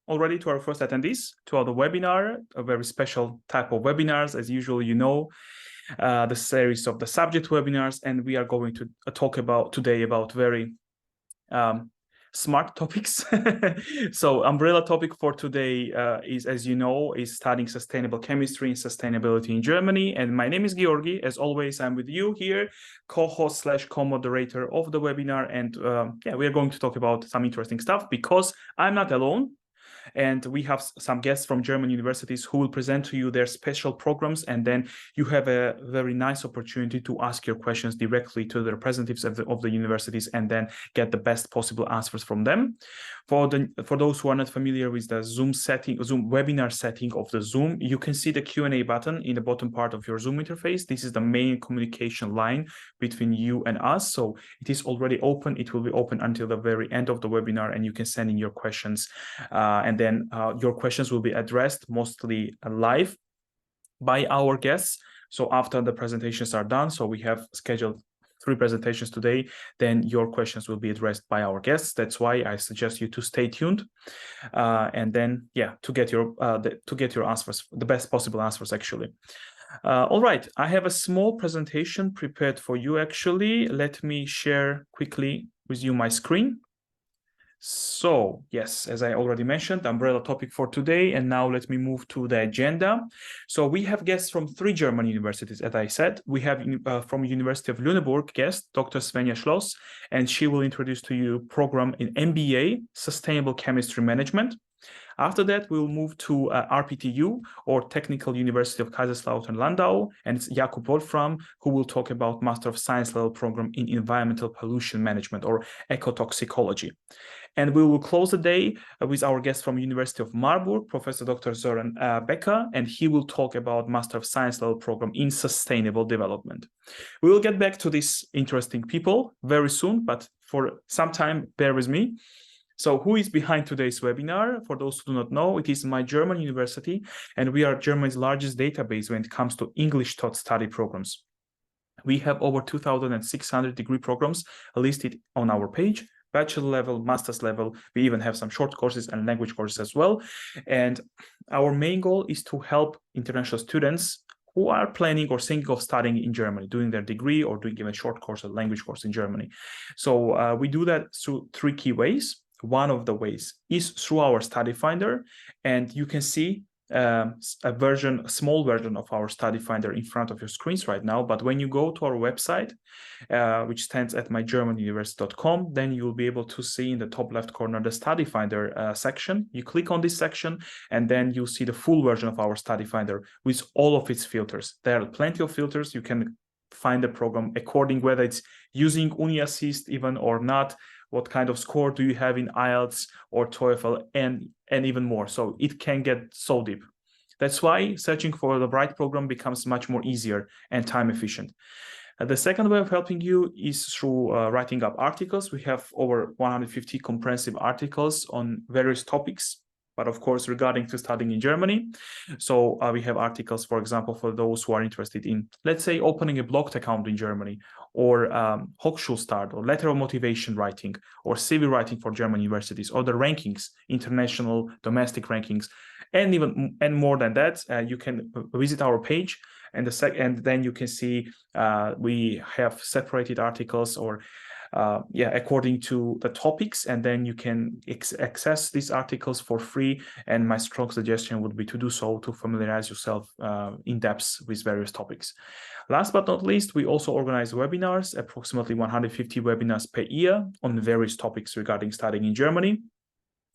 already to our first attendees to our webinar, a very special type of webinars. As usual, you know, the series of the subject webinars, and we are going to talk about today about very smart topics. So umbrella topic for today is, as you know, is studying sustainable chemistry and sustainability in Germany. And my name is 𝘱𝘢𝘷𝘦. As always, I'm with you here, co-host / co-moderator of the webinar. And yeah, we are going to talk about some interesting stuff because I'm not alone. And we have some guests from German universities who will present to you their special programs, and then you have a very nice opportunity to ask your questions directly to the representatives of the universities, and then get the best possible answers from them. For those who are not familiar with the Zoom webinar setting of the Zoom, you can see the Q&A button in the bottom part of your Zoom interface. This is the main communication line between you and us. So it is already open. It will be open until the very end of the webinar, and you can send in your questions, and then your questions will be addressed mostly live by our guests. So after the presentations are done, so we have scheduled 3 presentations today, then your questions will be addressed by our guests. That's why I suggest you to stay tuned, and then to get your answers, the best possible answers actually. All right, I have a small presentation prepared for you actually. Let me share quickly with you my screen. So yes, as I already mentioned, umbrella topic for today, and now let me move to the agenda. So we have guests from 3 German universities, as I said. We have from University of Lüneburg guest, Dr. Ksenia Schloss, and she will introduce to you program in MBA, Sustainable Chemistry Management. After that, we'll move to RPTU, or Technical University of Kaiserslautern-Landau, and it's Jakub Wolfram, who will talk about Master of Science level program in Environmental Pollution Management, or ecotoxicology. And we will close the day with our guest from University of Marburg, Professor Dr. Sören Becker, and he will talk about Master of Science level program in Sustainable Development. We will get back to these interesting people very soon, but for some time, bear with me. So who is behind today's webinar? For those who do not know, it is my German university, and we are Germany's largest database when it comes to English taught study programs. We have over 2,600 degree programs listed on our page, bachelor level, master's level. We even have some short courses and language courses as well. And our main goal is to help international students who are planning or thinking of studying in Germany, doing their degree or doing even a short course or language course in Germany. So we do that through 3 key ways. One of the ways is through our study finder, and you can see a small version of our study finder in front of your screens right now. But when you go to our website, which stands at mygermanuniversity.com, then you'll be able to see in the top left corner the study finder section. You click on this section, and then you'll see the full version of our study finder with all of its filters. There are plenty of filters. You can find the program according whether it's using UniAssist even or not. What kind of score do you have in IELTS or TOEFL, and even more. So it can get so deep. That's why searching for the right program becomes much more easier and time efficient. The second way of helping you is through writing up articles. We have over 150 comprehensive articles on various topics, but of course, regarding to studying in Germany. So we have articles, for example, for those who are interested in, let's say, opening a blogged account in Germany, or Hochschulstart, or letter of motivation writing, or CV writing for German universities, or the rankings, international, domestic rankings, and more than that. You can visit our page, and then you can see we have separated articles, or according to the topics, and then you can access these articles for free. And my strong suggestion would be to do so to familiarize yourself in depth with various topics. Last but not least, we also organize webinars, approximately 150 webinars per year on various topics regarding studying in Germany.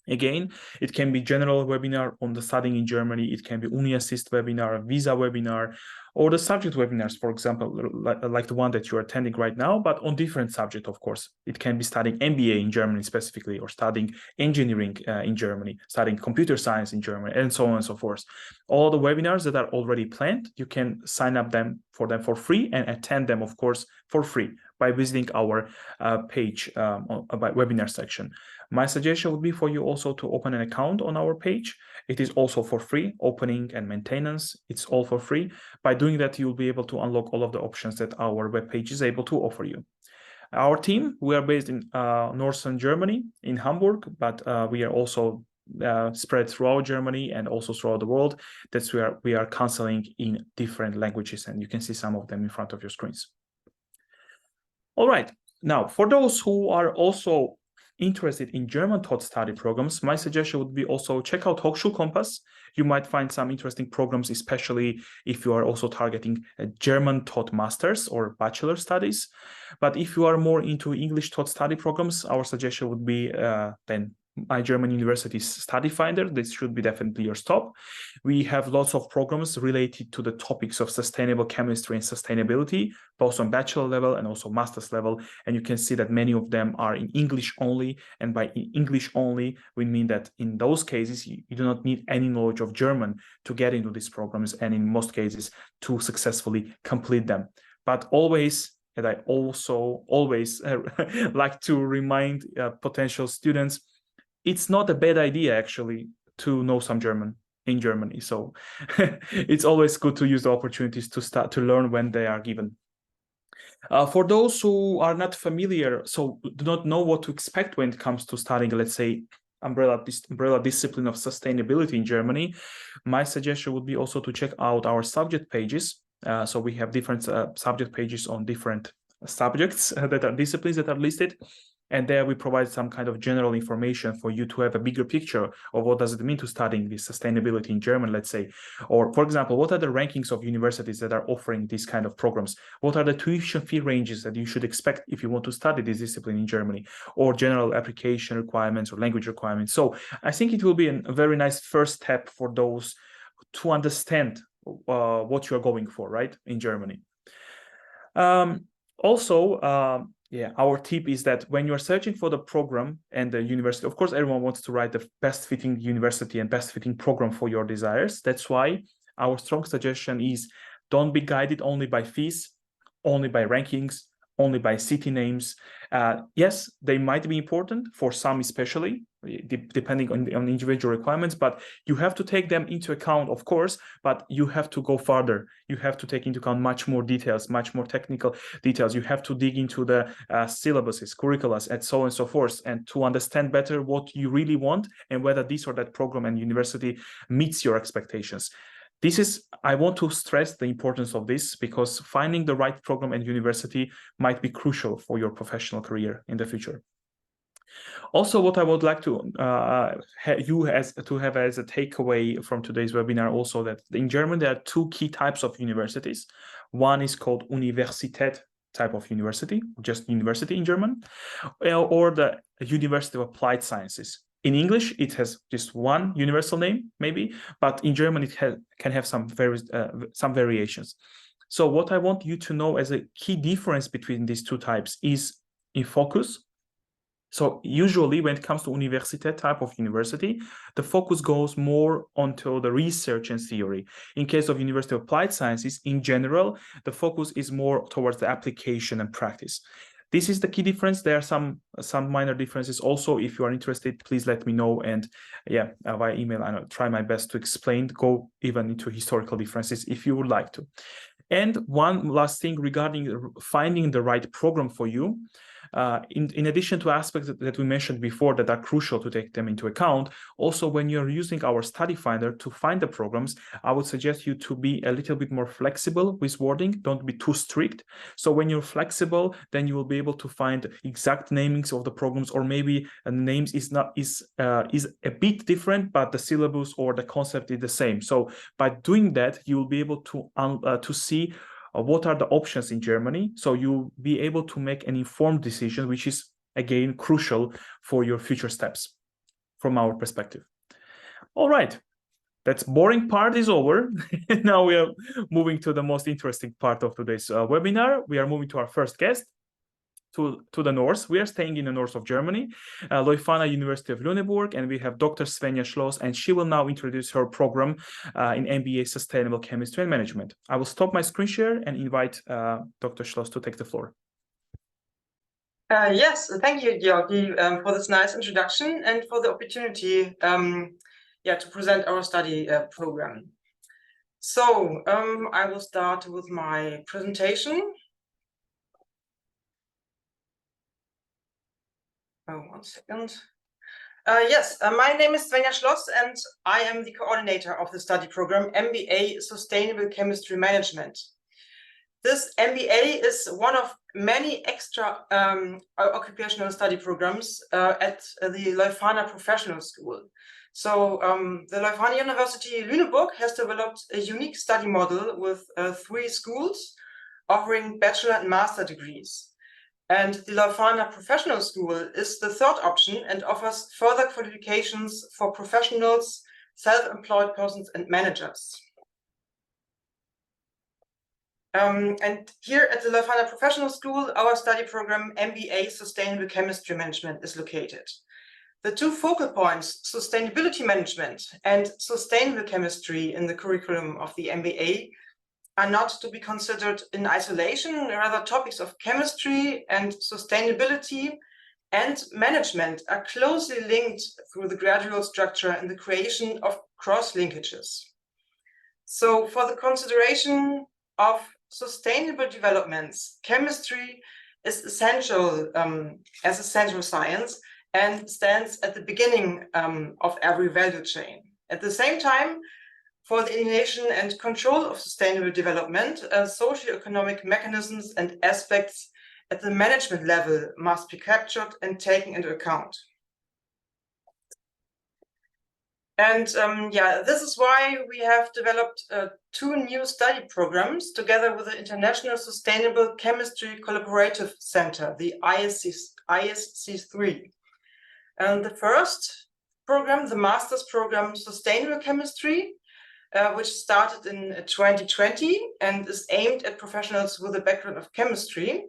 Again, it can be general webinar on the studying in Germany. It can be UniAssist webinar, a visa webinar, or the subject webinars, for example, like the one that you're attending right now, but on different subject, of course. It can be studying MBA in Germany specifically, or studying engineering in Germany, studying computer science in Germany, and so on and so forth. All the webinars that are already planned, you can sign up for them for free and attend them, of course, for free by visiting our page by webinar section. My suggestion would be for you also to open an account on our page. It is also for free, opening and maintenance. It's all for free. By doing that, you'll be able to unlock all of the options that our webpage is able to offer you. Our team, we are based in northern Germany, in Hamburg, but we are also spread throughout Germany and also throughout the world. That's where we are counseling in different languages, and you can see some of them in front of your screens. All right, now for those who are also interested in German taught study programs, my suggestion would be also check out Hochschulkompass. You might find some interesting programs, especially if you are also targeting a German taught masters or bachelor studies. But if you are more into English taught study programs, our suggestion would be then My German University's Study Finder. This should be definitely your stop. We have lots of programs related to the topics of sustainable chemistry and sustainability, both on bachelor level and also master's level. And you can see that many of them are in English only. And by English only, we mean that in those cases, you do not need any knowledge of German to get into these programs, and in most cases, to successfully complete them. But always, and I also always like to remind potential students, it's not a bad idea actually to know some German in Germany. So it's always good to use the opportunities to start to learn when they are given. For those who are not familiar, so do not know what to expect when it comes to studying, let's say, umbrella discipline of sustainability in Germany, my suggestion would be also to check out our subject pages. So we have different subject pages on different subjects that are disciplines that are listed. And there we provide some kind of general information for you to have a bigger picture of what does it mean to studying this sustainability in German, let's say. Or, for example, what are the rankings of universities that are offering these kind of programs? What are the tuition fee ranges that you should expect if you want to study this discipline in Germany? Or general application requirements or language requirements? So I think it will be a very nice first step for those to understand what you're going for, right, in Germany. Yeah, our tip is that when you're searching for the program and the university, of course, everyone wants to write the best fitting university and best fitting program for your desires. That's why our strong suggestion is don't be guided only by fees, only by rankings, only by city names. Yes, they might be important for some, especially depending on individual requirements, but you have to take them into account, of course, but you have to go further. You have to take into account much more details, much more technical details. You have to dig into the syllabuses, curricula, and so on and so forth, and to understand better what you really want and whether this or that program and university meets your expectations. I want to stress the importance of this because finding the right program and university might be crucial for your professional career in the future. Also, what I would like to have as a takeaway from today's webinar also that in German, there are two key types of universities. One is called Universität type of university, just university in German, or the University of Applied Sciences. In English, it has just one universal name, maybe, but in German, it can have some variations. So what I want you to know as a key difference between these two types is in focus. So usually when it comes to Universität type of university, the focus goes more onto the research and theory. In case of University of Applied Sciences, in general, the focus is more towards the application and practice. This is the key difference. There are some minor differences also. If you are interested, please let me know. And yeah, via email, I'll try my best to explain, go even into historical differences if you would like to. And one last thing regarding finding the right program for you. In addition to aspects that we mentioned before that are crucial to take them into account, also when you're using our study finder to find the programs, I would suggest you to be a little bit more flexible with wording. Don't be too strict. So when you're flexible, then you will be able to find exact namings of the programs, or maybe names is a bit different, but the syllabus or the concept is the same. So by doing that, you will be able to see what are the options in Germany, so you'll be able to make an informed decision, which is, again, crucial for your future steps from our perspective. All right, that's boring part is over. Now we are moving to the most interesting part of today's webinar. We are moving to our first guest, to the north. We are staying in the north of Germany, Leuphana University of Lüneburg, and we have Dr. Svenja Schloss, and she will now introduce her program in MBA Sustainable Chemistry and Management. I will stop my screen share and invite Dr. Schloss to take the floor. Yes, thank you, Georgi, for this nice introduction and for the opportunity to present our study program. So I will start with my presentation. Oh, 1 second. Yes, my name is Svenja Schloss, and I am the coordinator of the study program MBA Sustainable Chemistry Management. This MBA is one of many extra occupational study programs at the 𝘱𝘓𝘪 Professional School. So the 𝘱𝘓𝘪 University Lüneburg has developed a unique study model with 3 schools offering bachelor and master degrees. And the 𝘱𝘓𝘪 Professional School is the 3rd option and offers further qualifications for professionals, self-employed persons, and managers. And here at the 𝘱𝘓𝘪 Professional School, our study program MBA Sustainable Chemistry Management is located. The 2 focal points, sustainability management and sustainable chemistry in the curriculum of the MBA, are not to be considered in isolation. Rather, topics of chemistry and sustainability and management are closely linked through the gradual structure and the creation of cross-linkages. So for the consideration of sustainable developments, chemistry is essential as a central science and stands at the beginning of every value chain. At the same time, for the initiation and control of sustainable development, socioeconomic mechanisms and aspects at the management level must be captured and taken into account. And this is why we have developed 2 new study programs together with the International Sustainable Chemistry Collaborative Center, the ISC3. And the first program, the master's program Sustainable Chemistry, which started in 2020 and is aimed at professionals with a background of chemistry.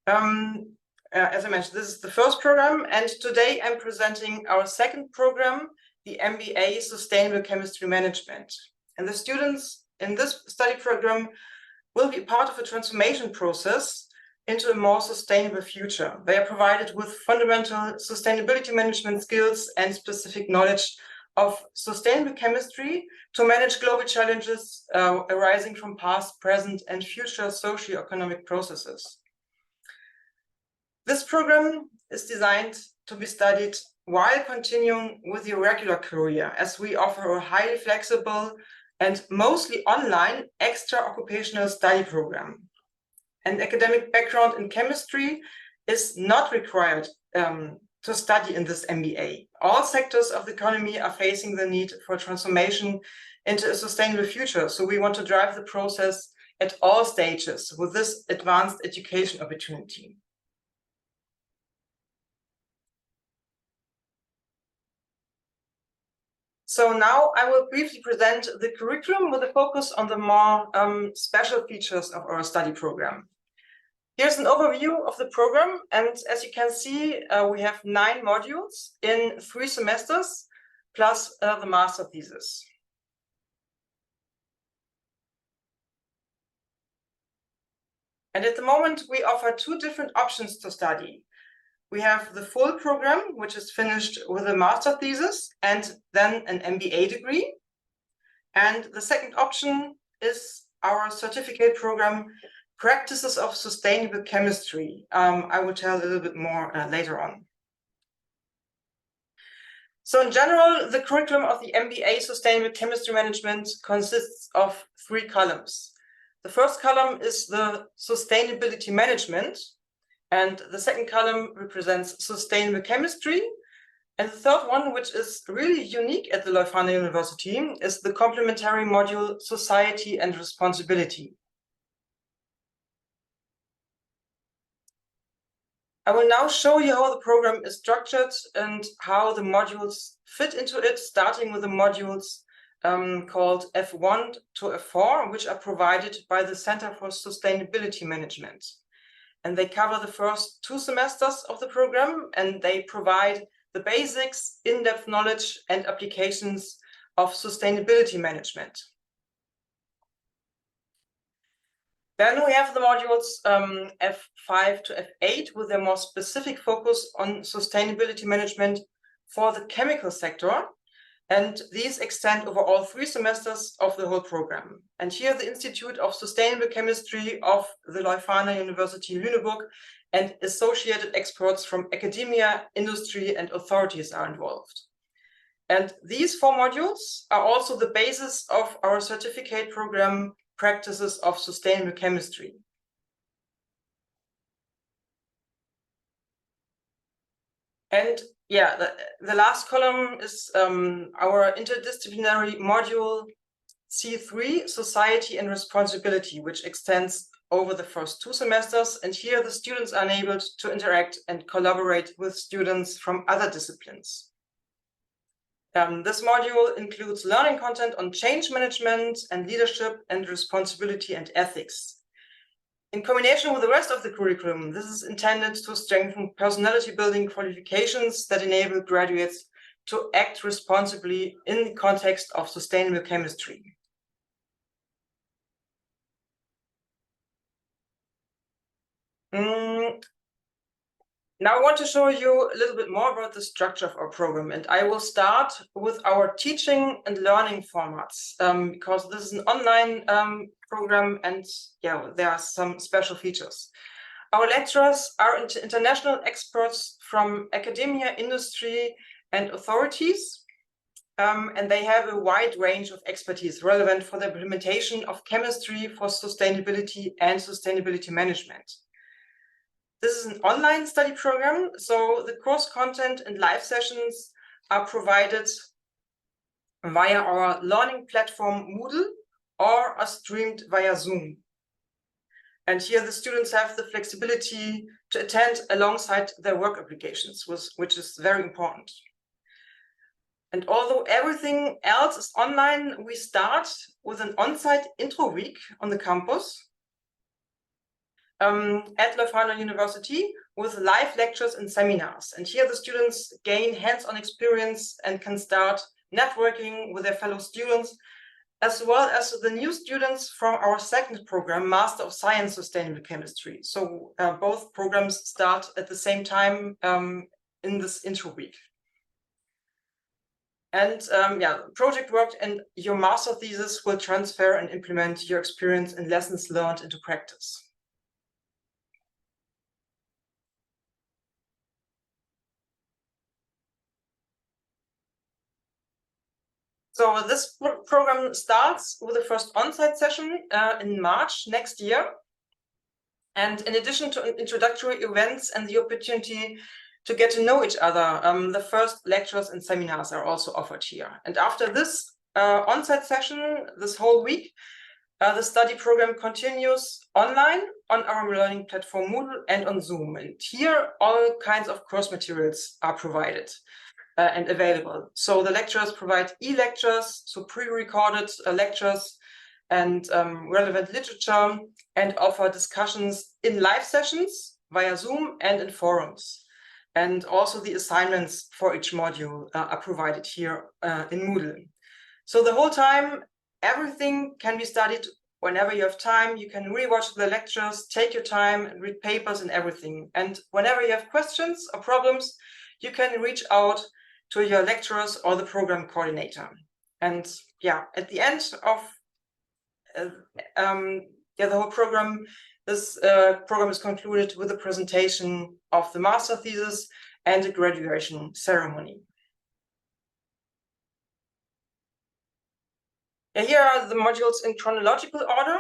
As I mentioned, this is the first program, and today I'm presenting our second program, the MBA Sustainable Chemistry Management. And the students in this study program will be part of a transformation process into a more sustainable future. They are provided with fundamental sustainability management skills and specific knowledge of sustainable chemistry to manage global challenges arising from past, present, and future socio-economic processes. This program is designed to be studied while continuing with your regular career, as we offer a highly flexible and mostly online extra-occupational study program. An academic background in chemistry is not required to study in this MBA. All sectors of the economy are facing the need for transformation into a sustainable future, so we want to drive the process at all stages with this advanced education opportunity. So now I will briefly present the curriculum with a focus on the more special features of our study program. Here's an overview of the program, and as you can see, we have 9 modules in 3 semesters, plus the master thesis. And at the moment, we offer 2 different options to study. We have the full program, which is finished with a master thesis and then an MBA degree. And the second option is our certificate program, Practices of Sustainable Chemistry. I will tell a little bit more later on. So in general, the curriculum of the MBA Sustainable Chemistry Management consists of 3 columns. The first column is the sustainability management, and the second column represents sustainable chemistry. And the third one, which is really unique at the 𝘱𝘓𝘪 University, is the complementary module Society and Responsibility. I will now show you how the program is structured and how the modules fit into it, starting with the modules called F1 to F4, which are provided by the Center for Sustainability Management. And they cover the first 2 semesters of the program, and they provide the basics, in-depth knowledge, and applications of sustainability management. Then we have the modules F5 to F8 with a more specific focus on sustainability management for the chemical sector. And these extend over all 3 semesters of the whole program. And here the Institute of Sustainable Chemistry of the Leuphana University Lüneburg and associated experts from academia, industry, and authorities are involved. And these 4 modules are also the basis of our certificate program, Practices of Sustainable Chemistry. And yeah, the last column is our interdisciplinary module C3, Society and Responsibility, which extends over the first 2 semesters. And here the students are enabled to interact and collaborate with students from other disciplines. This module includes learning content on change management and leadership and responsibility and ethics. In combination with the rest of the curriculum, this is intended to strengthen personality building qualifications that enable graduates to act responsibly in the context of sustainable chemistry. Now I want to show you a little bit more about the structure of our program, and I will start with our teaching and learning formats, because this is an online program, and yeah, there are some special features. Our lecturers are international experts from academia, industry, and authorities, and they have a wide range of expertise relevant for the implementation of chemistry for sustainability and sustainability management. This is an online study program, so the course content and live sessions are provided via our learning platform Moodle or are streamed via Zoom. And here the students have the flexibility to attend alongside their work applications, which is very important. And although everything else is online, we start with an on-site intro week on the campus at Leuphana University with live lectures and seminars. And here the students gain hands-on experience and can start networking with their fellow students, as well as the new students from our second program, Master of Science Sustainable Chemistry. So both programs start at the same time in this intro week. And yeah, project work and your master thesis will transfer and implement your experience and lessons learned into practice. So this program starts with the first on-site session in March next year. And in addition to introductory events and the opportunity to get to know each other, the first lectures and seminars are also offered here. And after this on-site session, this whole week, the study program continues online on our learning platform Moodle and on Zoom. And here all kinds of course materials are provided and available. So the lecturers provide e-lectures, so pre-recorded lectures and relevant literature, and offer discussions in live sessions via Zoom and in forums. And also the assignments for each module are provided here in Moodle. So the whole time, everything can be studied whenever you have time. You can rewatch the lectures, take your time, and read papers and everything. And whenever you have questions or problems, you can reach out to your lecturers or the program coordinator. And yeah, at the end of the whole program, this program is concluded with a presentation of the master thesis and a graduation ceremony. Here are the modules in chronological order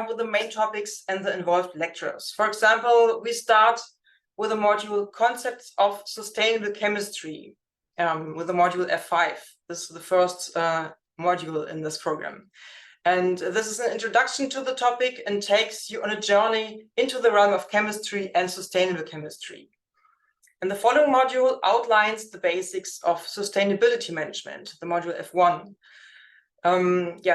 with the main topics and the involved lecturers. For example, we start with the module Concepts of Sustainable Chemistry with the module F5. This is the first module in this program. And this is an introduction to the topic and takes you on a journey into the realm of chemistry and sustainable chemistry. And the following module outlines the basics of sustainability management, the module F1.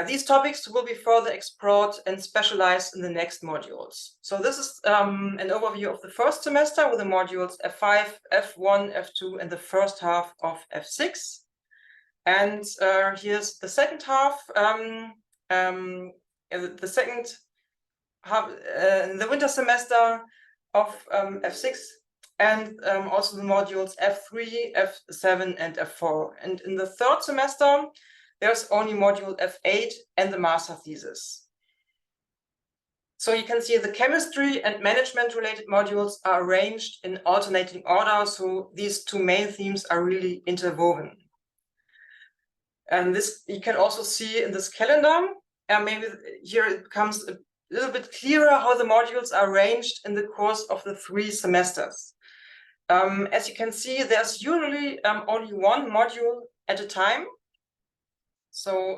These topics will be further explored and specialized in the next modules. So this is an overview of the first semester with the modules F5, F1, F2, and the first half of F6. And here's the second half. The second half, in the winter semester of F6, and also the modules F3, F7, and F4. And in the third semester, there's only module F8 and the master thesis. So you can see the chemistry and management related modules are arranged in alternating order. So these two main themes are really interwoven. And this you can also see in this calendar. Maybe here it becomes a little bit clearer how the modules are arranged in the course of the 3 semesters. As you can see, there's usually only one module at a time. So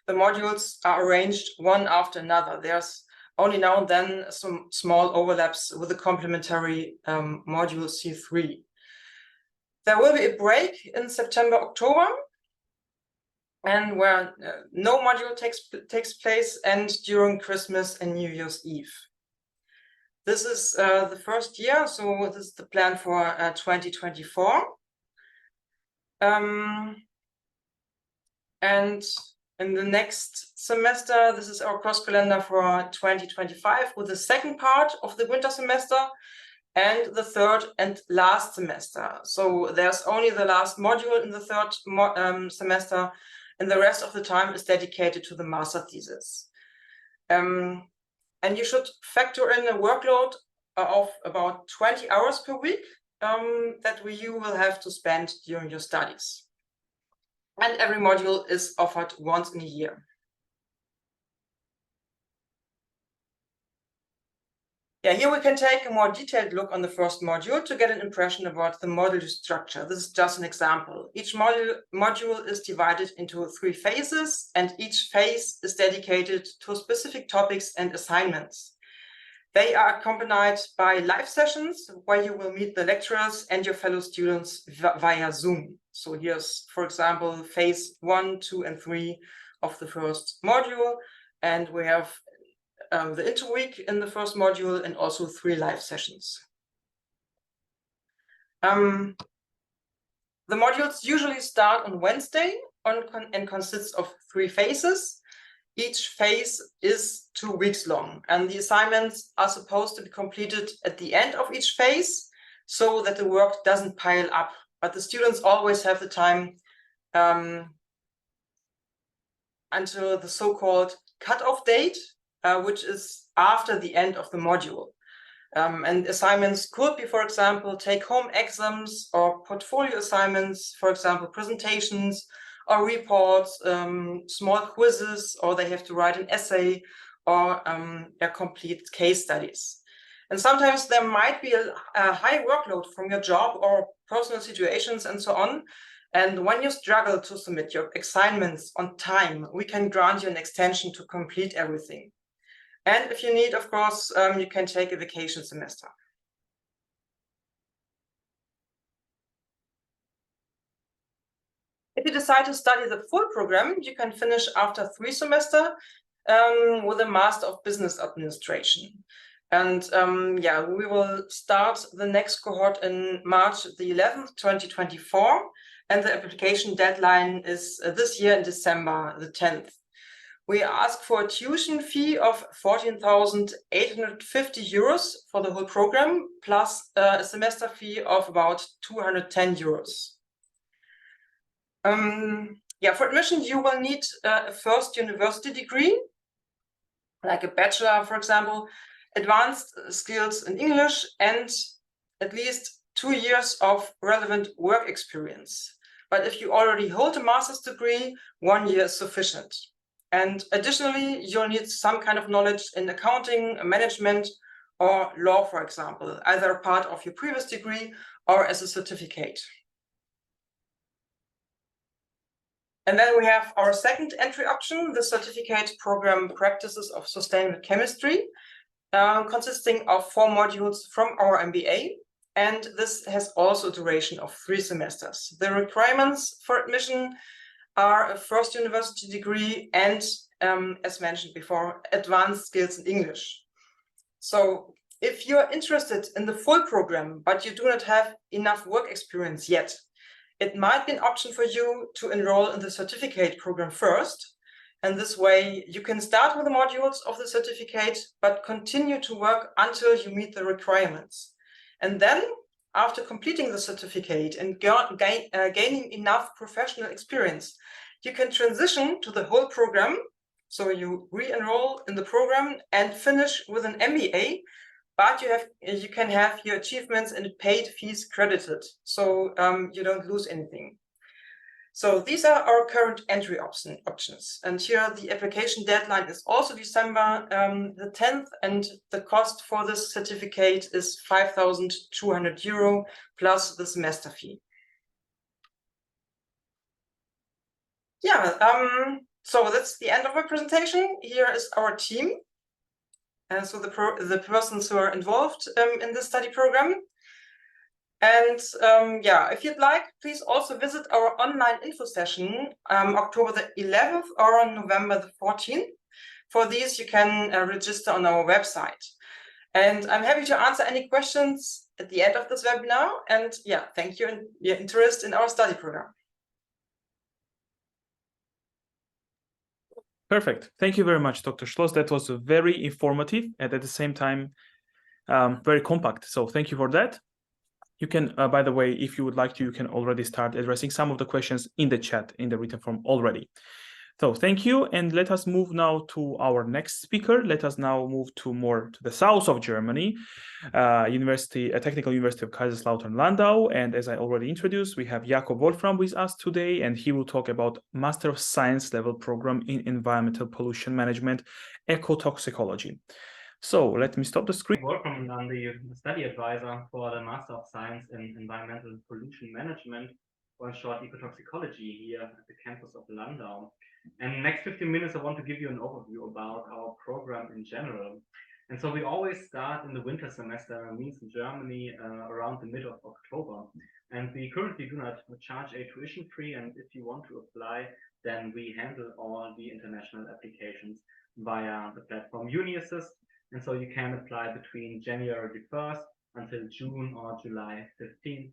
the modules are arranged one after another. There's only now and then some small overlaps with the complementary module C3. There will be a break in September, October, and where no module takes place, and during Christmas and New Year's Eve. This is the first year, so this is the plan for 2024. And in the next semester, this is our course calendar for 2025 with the second part of the winter semester and the third and last semester. So there's only the last module in the third semester, and the rest of the time is dedicated to the master thesis. And you should factor in a workload of about 20 hours per week that you will have to spend during your studies. And every module is offered once in a year. Yeah, here we can take a more detailed look on the first module to get an impression about the module structure. This is just an example. Each module is divided into 3 phases, and each phase is dedicated to specific topics and assignments. They are accompanied by live sessions where you will meet the lecturers and your fellow students via Zoom. So here's, for example, phase 1, 2, and 3 of the first module. And we have the interweek in the first module and also 3 live sessions. The modules usually start on Wednesday and consists of 3 phases. Each phase is 2 weeks long, and the assignments are supposed to be completed at the end of each phase so that the work doesn't pile up. But the students always have the time until the so-called cutoff date, which is after the end of the module. And assignments could be, for example, take-home exams or portfolio assignments, for example, presentations or reports, small quizzes, or they have to write an essay or complete case studies. And sometimes there might be a high workload from your job or personal situations and so on. And when you struggle to submit your assignments on time, we can grant you an extension to complete everything. And if you need, of course, you can take a vacation semester. If you decide to study the full program, you can finish after 3 semesters with a Master of Business Administration. And we will start the next cohort in March the 11th, 2024. And the application deadline is this year in December the 10th. We ask for a tuition fee of 14,850 euros for the whole program, plus a semester fee of about 210 euros. For admission, you will need a first university degree, like a bachelor, for example, advanced skills in English, and at least 2 years of relevant work experience. But if you already hold a master's degree, 1 year is sufficient. And additionally, you'll need some kind of knowledge in accounting, management, or law, for example, either a part of your previous degree or as a certificate. And then we have our second entry option, the certificate program Practices of Sustainable Chemistry, consisting of 4 modules from our MBA. And this has also a duration of 3 semesters. The requirements for admission are a first university degree and, as mentioned before, advanced skills in English. So if you're interested in the full program, but you do not have enough work experience yet, it might be an option for you to enroll in the certificate program first. And this way you can start with the modules of the certificate, but continue to work until you meet the requirements. And then after completing the certificate and gaining enough professional experience, you can transition to the whole program. So you re-enroll in the program and finish with an MBA, but you can have your achievements and paid fees credited, so you don't lose anything. So these are our current entry options. And here the application deadline is also December the 10th, and the cost for this certificate is €5,200 plus the semester fee. Yeah, so that's the end of my presentation. Here is our team. So the persons who are involved in the study program. And yeah, if you'd like, please also visit our online info session October the 11th or on November the 14th. For these, you can register on our website. And I'm happy to answer any questions at the end of this webinar. And yeah, thank you for your interest in our study program. Perfect. Thank you very much, Dr. Schloss. That was very informative and at the same time, very compact. So thank you for that. You can, by the way, if you would like to, you can already start addressing some of the questions in the chat, in the written form already. So thank you. And let us move now to our next speaker. Let us now move to more to the south of Germany, Technical University of Kaiserslautern-Landau. And as I already introduced, we have Jakob Wolfram with us today, and he will talk about Master of Science level program in Environmental Pollution Management, Ecotoxicology. So let me stop the screen. Welcome. I'm the study advisor for the Master of Science in Environmental Pollution Management, or in short, Ecotoxicology, here at the campus of Landau. And in the next 15 minutes, I want to give you an overview about our program in general. And so we always start in the winter semester, means in Germany, around the middle of October. And we currently do not charge a tuition fee. And if you want to apply, then we handle all the international applications via the platform UniAssist. And so you can apply between January the 1st until June or July 15th,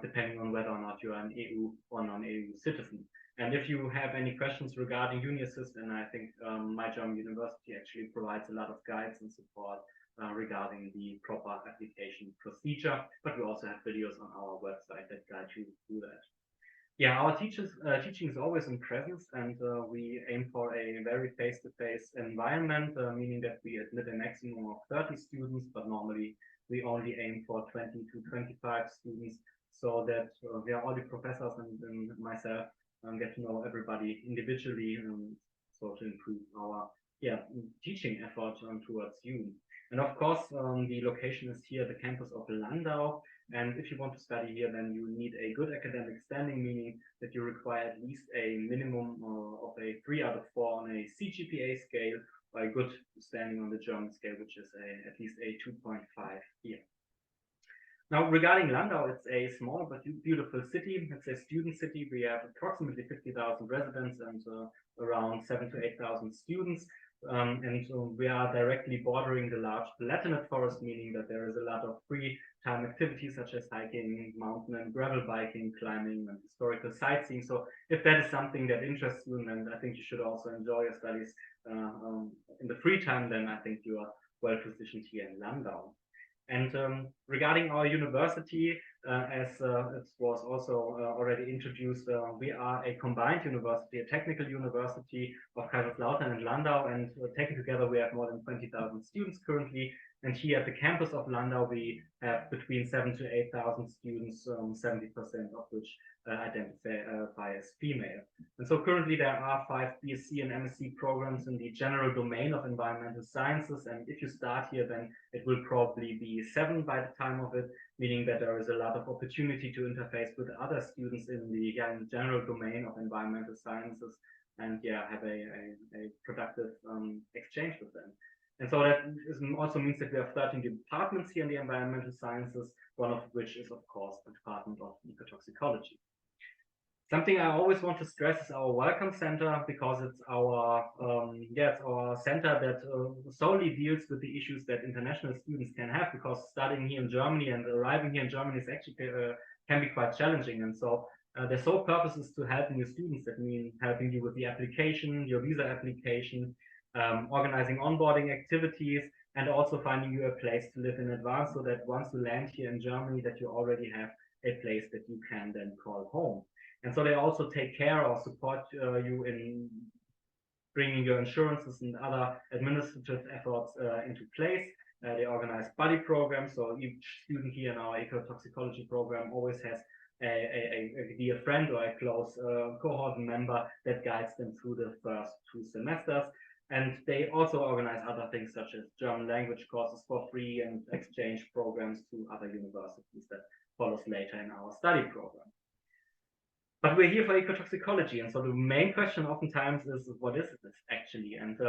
depending on whether or not you are an EU or non-EU citizen. And if you have any questions regarding UniAssist, and I think my German university actually provides a lot of guides and support regarding the proper application procedure, but we also have videos on our website that guide you through that. Yeah, our teaching is always in presence, and we aim for a very face-to-face environment, meaning that we admit a maximum of 30 students, but normally we only aim for 20 to 25 students, so that all the professors and myself get to know everybody individually, so to improve our teaching effort towards you. And of course, the location is here at the campus of Landau. And if you want to study here, then you need a good academic standing, meaning that you require at least a minimum of a 3 out of 4 on a CGPA scale, or a good standing on the German scale, which is at least a 2.5 here. Now, regarding Landau, it's a small but beautiful city. It's a student city. We have approximately 50,000 residents and around 7,000 to 8,000 students. And we are directly bordering the large Palatinate forest, meaning that there is a lot of free time activities such as hiking, mountain and gravel biking, climbing, and historical sightseeing. So if that is something that interests you, and I think you should also enjoy your studies in the free time, then I think you are well positioned here in Landau. And regarding our university, as it was also already introduced, we are a combined university, a technical university of Kaiserslautern and Landau, and taken together we have more than 20,000 students currently. And here at the campus of Landau, we have between 7,000 to 8,000 students, 70% of which identify as female. And so currently there are 5 BSc and MSc programs in the general domain of environmental sciences. And if you start here, then it will probably be 7 by the time of it, meaning that there is a lot of opportunity to interface with other students in the general domain of environmental sciences and have a productive exchange with them. And so that also means that we have 13 departments here in the environmental sciences, one of which is, of course, the Department of Ecotoxicology. Something I always want to stress is our Welcome Center, because it's our center that solely deals with the issues that international students can have, because studying here in Germany and arriving here in Germany is actually can be quite challenging. And so their sole purpose is to help new students. That means helping you with the application, your visa application, organizing onboarding activities, and also finding you a place to live in advance, so that once you land here in Germany, that you already have a place that you can then call home. And so they also take care or support you in bringing your insurances and other administrative efforts into place. They organize buddy programs, so each student here in our ecotoxicology program always has a dear friend or a close cohort member that guides them through the first 2 semesters. And they also organize other things such as German language courses for free and exchange programs to other universities that follows later in our study program. But we're here for ecotoxicology, and so the main question oftentimes is, what is this actually? And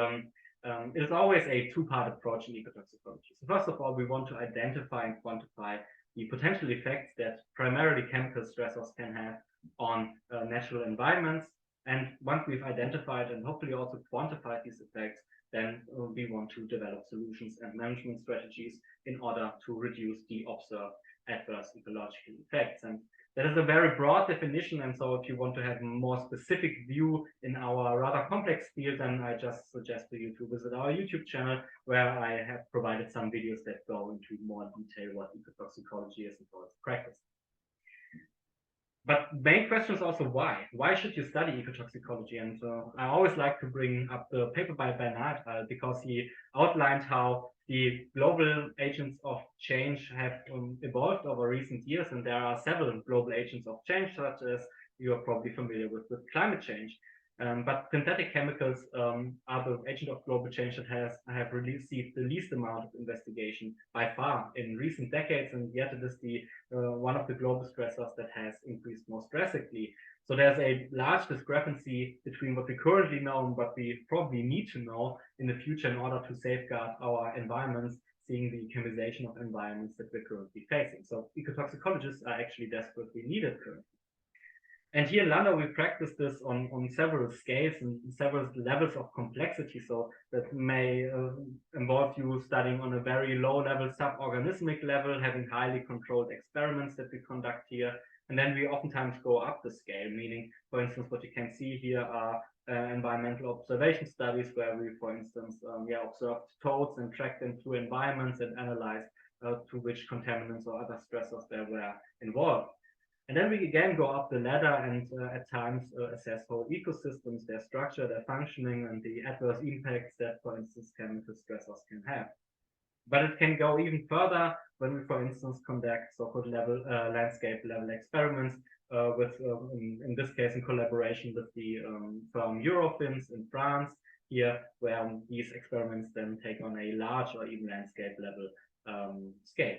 it's always a 2-part approach in ecotoxicology. So first of all, we want to identify and quantify the potential effects that primarily chemical stressors can have on natural environments. And once we've identified and hopefully also quantified these effects, then we want to develop solutions and management strategies in order to reduce the observed adverse ecological effects. And that is a very broad definition, and so if you want to have a more specific view in our rather complex field, then I just suggest to you to visit our YouTube channel, where I have provided some videos that go into more detail what ecotoxicology is and how it's practiced. But the main question is also why? Why should you study ecotoxicology? And I always like to bring up the paper by Bernard, because he outlined how the global agents of change have evolved over recent years, and there are several global agents of change, such as you are probably familiar with climate change. But synthetic chemicals are the agent of global change that have received the least amount of investigation by far in recent decades, and yet it is the one of the global stressors that has increased most drastically. So there's a large discrepancy between what we currently know and what we probably need to know in the future in order to safeguard our environments, seeing the chemization of environments that we're currently facing. So ecotoxicologists are actually desperately needed currently. And here in Landau, we practice this on several scales and several levels of complexity. So that may involve you studying on a very low-level suborganismic level, having highly controlled experiments that we conduct here. And then we oftentimes go up the scale, meaning, for instance, what you can see here are environmental observation studies, where we, for instance, observed toads and tracked them through environments and analyzed to which contaminants or other stressors there were involved. And then we again go up the ladder and at times assess whole ecosystems, their structure, their functioning, and the adverse impacts that, for instance, chemical stressors can have. But it can go even further when we, for instance, conduct so-called landscape level experiments with, in this case, in collaboration with the firm Eurofins in France, here, where these experiments then take on a large or even landscape level scale.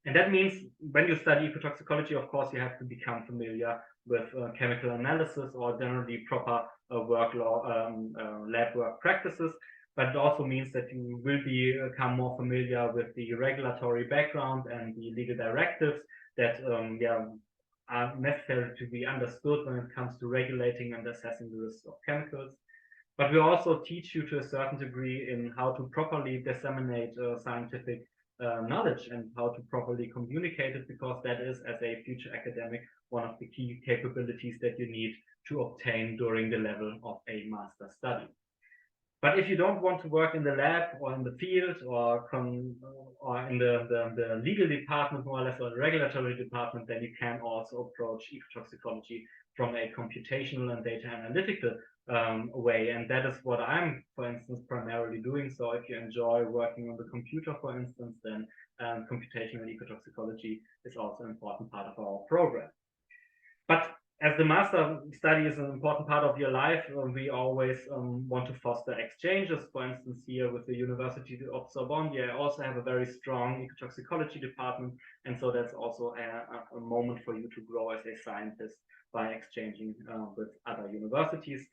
And that means when you study ecotoxicology, of course, you have to become familiar with chemical analysis or generally proper lab work practices. But it also means that you will become more familiar with the regulatory background and the legal directives that are necessary to be understood when it comes to regulating and assessing the risks of chemicals. But we also teach you to a certain degree in how to properly disseminate scientific knowledge and how to properly communicate it, because that is, as a future academic, one of the key capabilities that you need to obtain during the level of a master study. But if you don't want to work in the lab or in the field or in the legal department, more or less, or the regulatory department, then you can also approach ecotoxicology from a computational and data analytical way. And that is what I'm, for instance, primarily doing. So if you enjoy working on the computer, for instance, then computational ecotoxicology is also an important part of our program. But as the master study is an important part of your life, we always want to foster exchanges. For instance, here with the University of Sorbonne, I also have a very strong ecotoxicology department. And so that's also a moment for you to grow as a scientist by exchanging with other universities.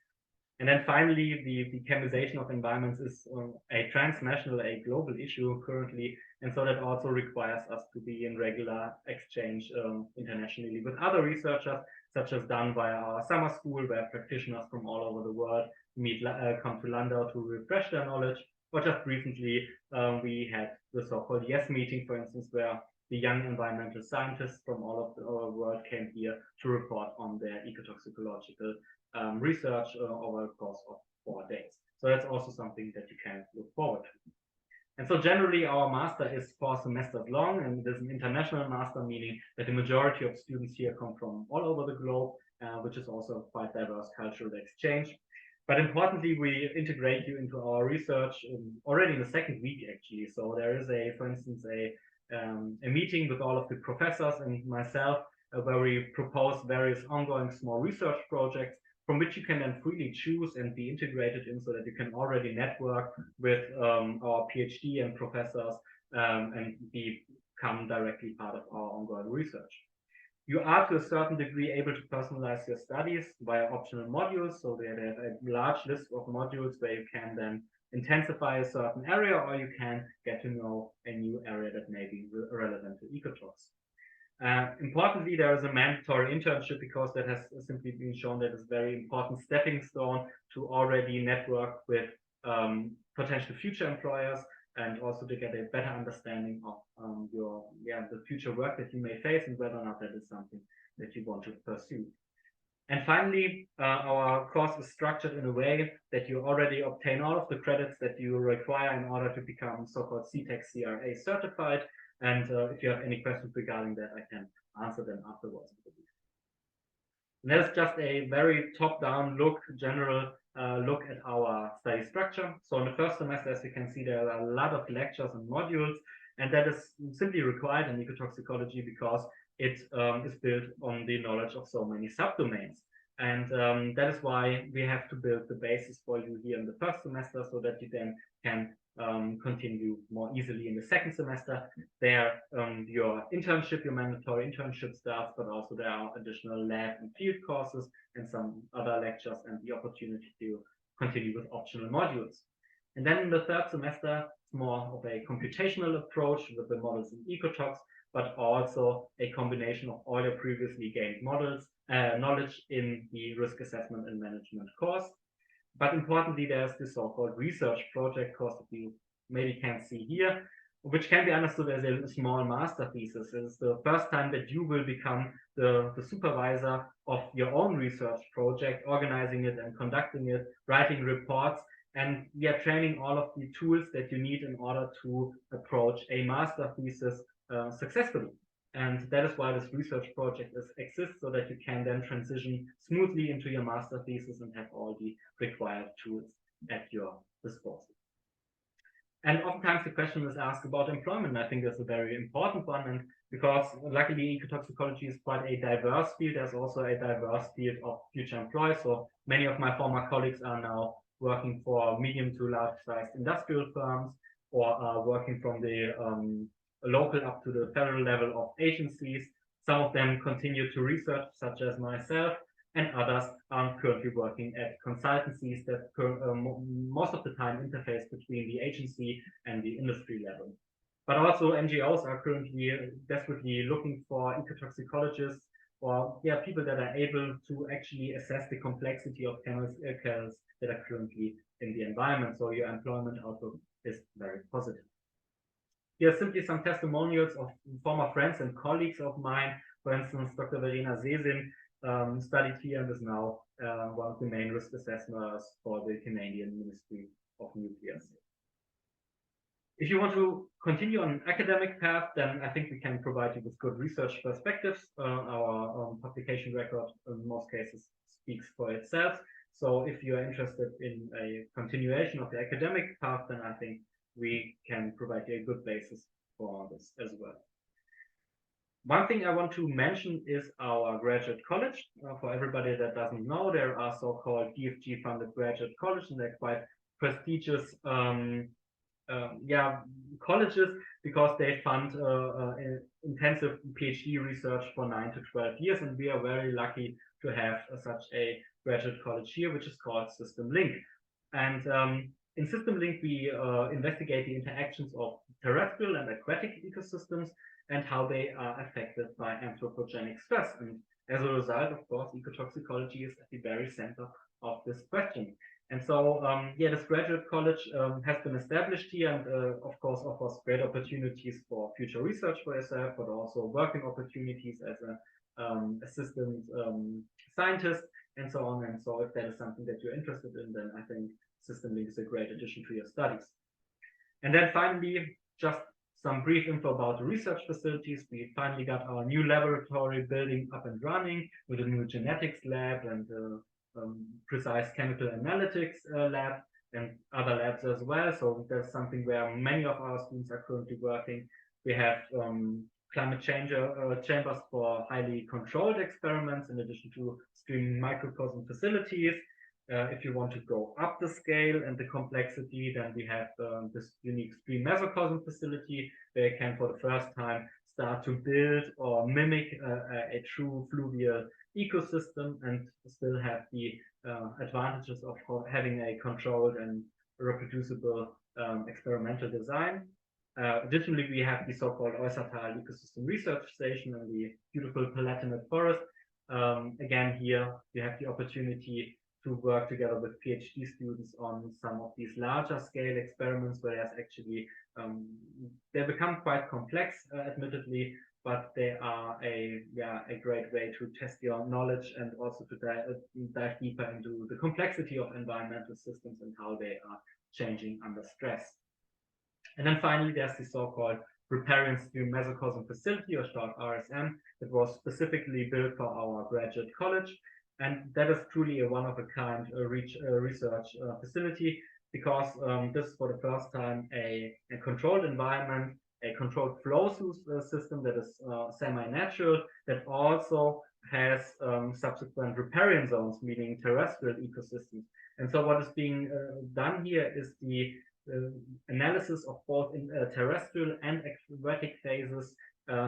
And then finally, the chemization of environments is a transnational, a global issue currently. And so that also requires us to be in regular exchange internationally with other researchers, such as done via our summer school, where practitioners from all over the world come to Landau to refresh their knowledge. Or just recently, we had the so-called YES meeting, for instance, where the young environmental scientists from all of the world came here to report on their ecotoxicological research over the course of 4 days. So that's also something that you can look forward to. And so generally our master is 4 semesters long, and it is an international master, meaning that the majority of students here come from all over the globe, which is also quite diverse cultural exchange. But importantly, we integrate you into our research already in the second week, actually. So there is for instance, a meeting with all of the professors and myself where we propose various ongoing small research projects from which you can then freely choose and be integrated in, so that you can already network with our PhD and professors and become directly part of our ongoing research. You are to a certain degree able to personalize your studies via optional modules, so they have a large list of modules where you can then intensify a certain area, or you can get to know a new area that may be relevant to ecotox. Importantly, there is a mandatory internship, because that has simply been shown that it's a very important stepping stone to already network with potential future employers, and also to get a better understanding of the future work that you may face and whether or not that is something that you want to pursue. And finally, our course is structured in a way that you already obtain all of the credits that you require in order to become so-called CTEC CRA certified. And if you have any questions regarding that, I can answer them afterwards. And that is just a very top-down look, general look at our study structure. So in the first semester, as you can see, there are a lot of lectures and modules, and that is simply required in ecotoxicology because it is built on the knowledge of so many subdomains. And that is why we have to build the basis for you here in the first semester, so that you then can continue more easily in the second semester. There, your internship, your mandatory internship starts, but also there are additional lab and field courses and some other lectures and the opportunity to continue with optional modules. And then in the third semester, it's more of a computational approach with the models in ecotox, but also a combination of all your previously gained knowledge in the risk assessment and management course. But importantly, there's this so-called research project course that you maybe can't see here, which can be understood as a small master thesis. It's the first time that you will become the supervisor of your own research project, organizing it and conducting it, writing reports, and training all of the tools that you need in order to approach a master thesis successfully. And that is why this research project exists, so that you can then transition smoothly into your master thesis and have all the required tools at your disposal. And oftentimes the question is asked about employment. I think that's a very important one, and because luckily ecotoxicology is quite a diverse field, there's also a diverse field of future employees. So many of my former colleagues are now working for medium to large-sized industrial firms, or are working from the local up to the federal level of agencies. Some of them continue to research, such as myself, and others are currently working at consultancies that most of the time interface between the agency and the industry level. But also NGOs are currently desperately looking for ecotoxicologists, or people that are able to actually assess the complexity of chemicals that are currently in the environment. So your employment outlook is very positive. Here are simply some testimonials of former friends and colleagues of mine. For instance, Dr. Verena Sesin studied here and is now one of the main risk assessors for the Canadian Ministry of Nuclear Safety. If you want to continue on an academic path, then I think we can provide you with good research perspectives. Our publication record in most cases speaks for itself. So if you are interested in a continuation of the academic path, then I think we can provide you a good basis for this as well. One thing I want to mention is our graduate college. For everybody that doesn't know, there are so-called DFG funded graduate colleges, and they're quite prestigious colleges, because they fund intensive PhD research for 9 to 12 years, and we are very lucky to have such a graduate college here, which is called System Link. And in System Link, we investigate the interactions of terrestrial and aquatic ecosystems and how they are affected by anthropogenic stress. And as a result, of course, ecotoxicology is at the very center of this question. And so, this graduate college has been established here, and of course offers great opportunities for future research for yourself, but also working opportunities as an assistant scientist and so on. And so if that is something that you're interested in, then I think System Link is a great addition to your studies. And then finally, just some brief info about the research facilities. We finally got our new laboratory building up and running with a new genetics lab and precise chemical analytics lab and other labs as well. So that's something where many of our students are currently working. We have climate change chambers for highly controlled experiments in addition to streaming microcosm facilities. If you want to go up the scale and the complexity, then we have this unique stream mesocosm facility where you can, for the first time, start to build or mimic a true fluvial ecosystem and still have the advantages of having a controlled and reproducible experimental design. Additionally, we have the so-called 𝘱𝘢𝘪𝘥𝘪𝘱 Ecosystem Research Station in the beautiful Palatinate Forest. Again, here you have the opportunity to work together with PhD students on some of these larger scale experiments where there's actually, they become quite complex, admittedly, but they are a great way to test your knowledge and also to dive deeper into the complexity of environmental systems and how they are changing under stress. And then finally, there's the so-called Riparian Stream Mesocosm Facility, or short RSM, that was specifically built for our graduate college. And that is truly a one-of-a-kind research facility, because this is for the first time a controlled environment, a controlled flow system that is semi-natural, that also has subsequent riparian zones, meaning terrestrial ecosystems. And so what is being done here is the analysis of both terrestrial and aquatic phases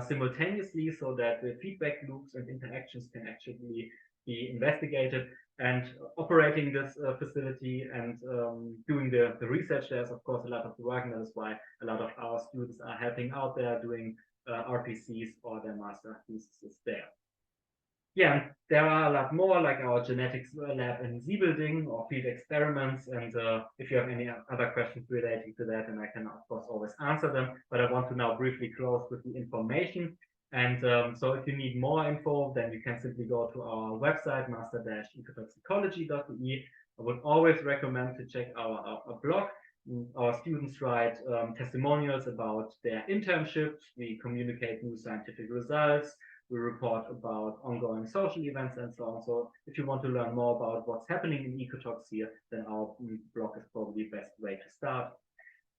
simultaneously, so that the feedback loops and interactions can actually be investigated. And operating this facility and doing the research, there's of course a lot of work, and that is why a lot of our students are helping out there doing RPCs or their master theses there. Yeah, there are a lot more, like our genetics lab in 𝘱𝘢𝘷𝘦𝘳𝘴𝘪𝘈 or field experiments. And if you have any other questions relating to that, then I can of course always answer them. But I want to now briefly close with the information. And so if you need more info, then you can simply go to our website, master-ecotoxicology.de. I would always recommend to check our blog. Our students write testimonials about their internships. We communicate new scientific results. We report about ongoing social events and so on. So if you want to learn more about what's happening in ecotox here, then our blog is probably the best way to start.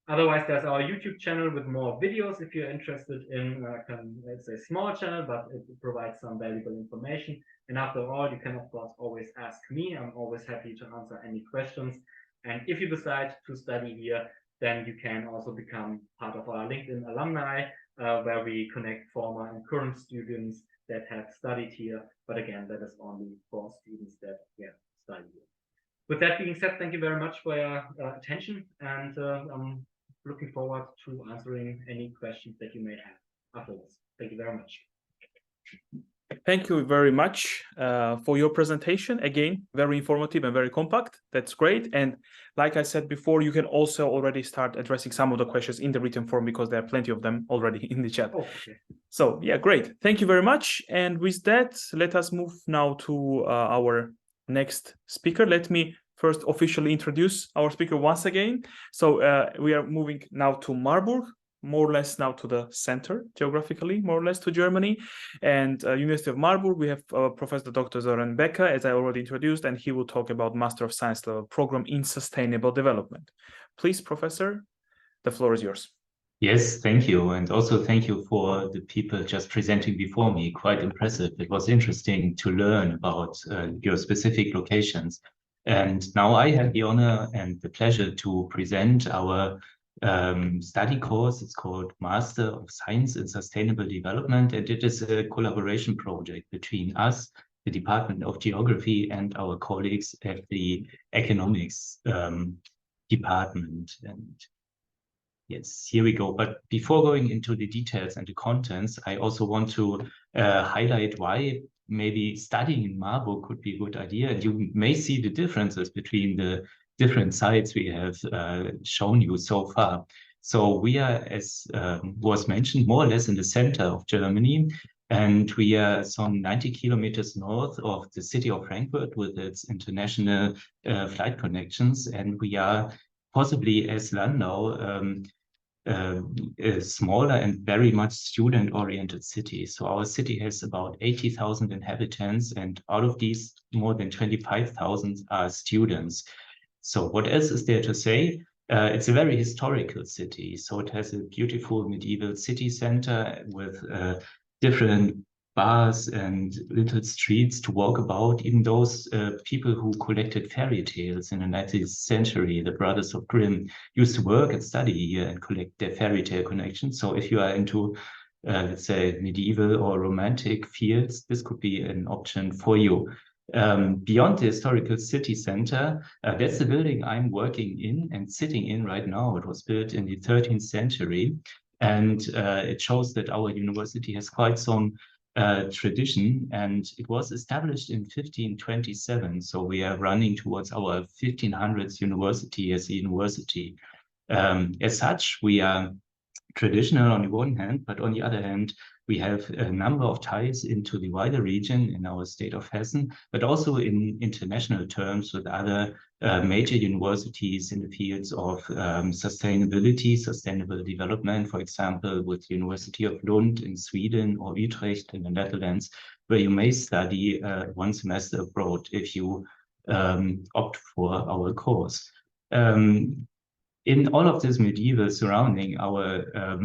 Otherwise, there's our YouTube channel with more videos if you're interested in, it's a small channel, but it provides some valuable information. And after all, you can of course always ask me. I'm always happy to answer any questions. And if you decide to study here, then you can also become part of our LinkedIn alumni, where we connect former and current students that have studied here. But again, that is only for students that study here. With that being said, thank you very much for your attention, and I'm looking forward to answering any questions that you may have afterwards. Thank you very much. Thank you very much for your presentation. Again, very informative and very compact. That's great. And like I said before, you can also already start addressing some of the questions in the written form, because there are plenty of them already in the chat. Oh, okay. So yeah, great. Thank you very much. And with that, let us move now to our next speaker. Let me first officially introduce our speaker once again. So we are moving now to Marburg, more or less now to the center, geographically, more or less to Germany. And University of Marburg, we have Professor Dr. Sören Becker, as I already introduced, and he will talk about Master of Science level program in Sustainable Development. Please, Professor, the floor is yours. Yes, thank you. And also thank you for the people just presenting before me. Quite impressive. It was interesting to learn about your specific locations. And now I have the honor and the pleasure to present our study course. It's called Master of Science in Sustainable Development, and it is a collaboration project between us, the Department of Geography, and our colleagues at the Economics Department. And yes, here we go. But before going into the details and the contents, I also want to highlight why maybe studying in Marburg could be a good idea. And you may see the differences between the different sites we have shown you so far. So we are, as was mentioned, more or less in the center of Germany, and we are some 90 kilometers north of the city of Frankfurt with its international flight connections. And we are possibly, as Landau, a smaller and very much student-oriented city. So our city has about 80,000 inhabitants, and out of these, more than 25,000 are students. So what else is there to say? It's a very historical city. So it has a beautiful medieval city center with different bars and little streets to walk about. Even those people who collected fairy tales in the 19th century, the brothers of Grimm, used to work and study here and collect their fairy tale connections. So if you are into, let's say, medieval or romantic fields, this could be an option for you. Beyond the historical city center, that's the building I'm working in and sitting in right now. It was built in the 13th century, and it shows that our university has quite some tradition, and it was established in 1527. So we are running towards our 1500th university as a university. As such, we are traditional on the one hand, but on the other hand, we have a number of ties into the wider region in our state of Hessen, but also in international terms with other major universities in the fields of sustainability, sustainable development, for example, with the University of Lund in Sweden or Utrecht in the Netherlands, where you may study 1 semester abroad if you opt for our course. In all of this medieval surrounding, our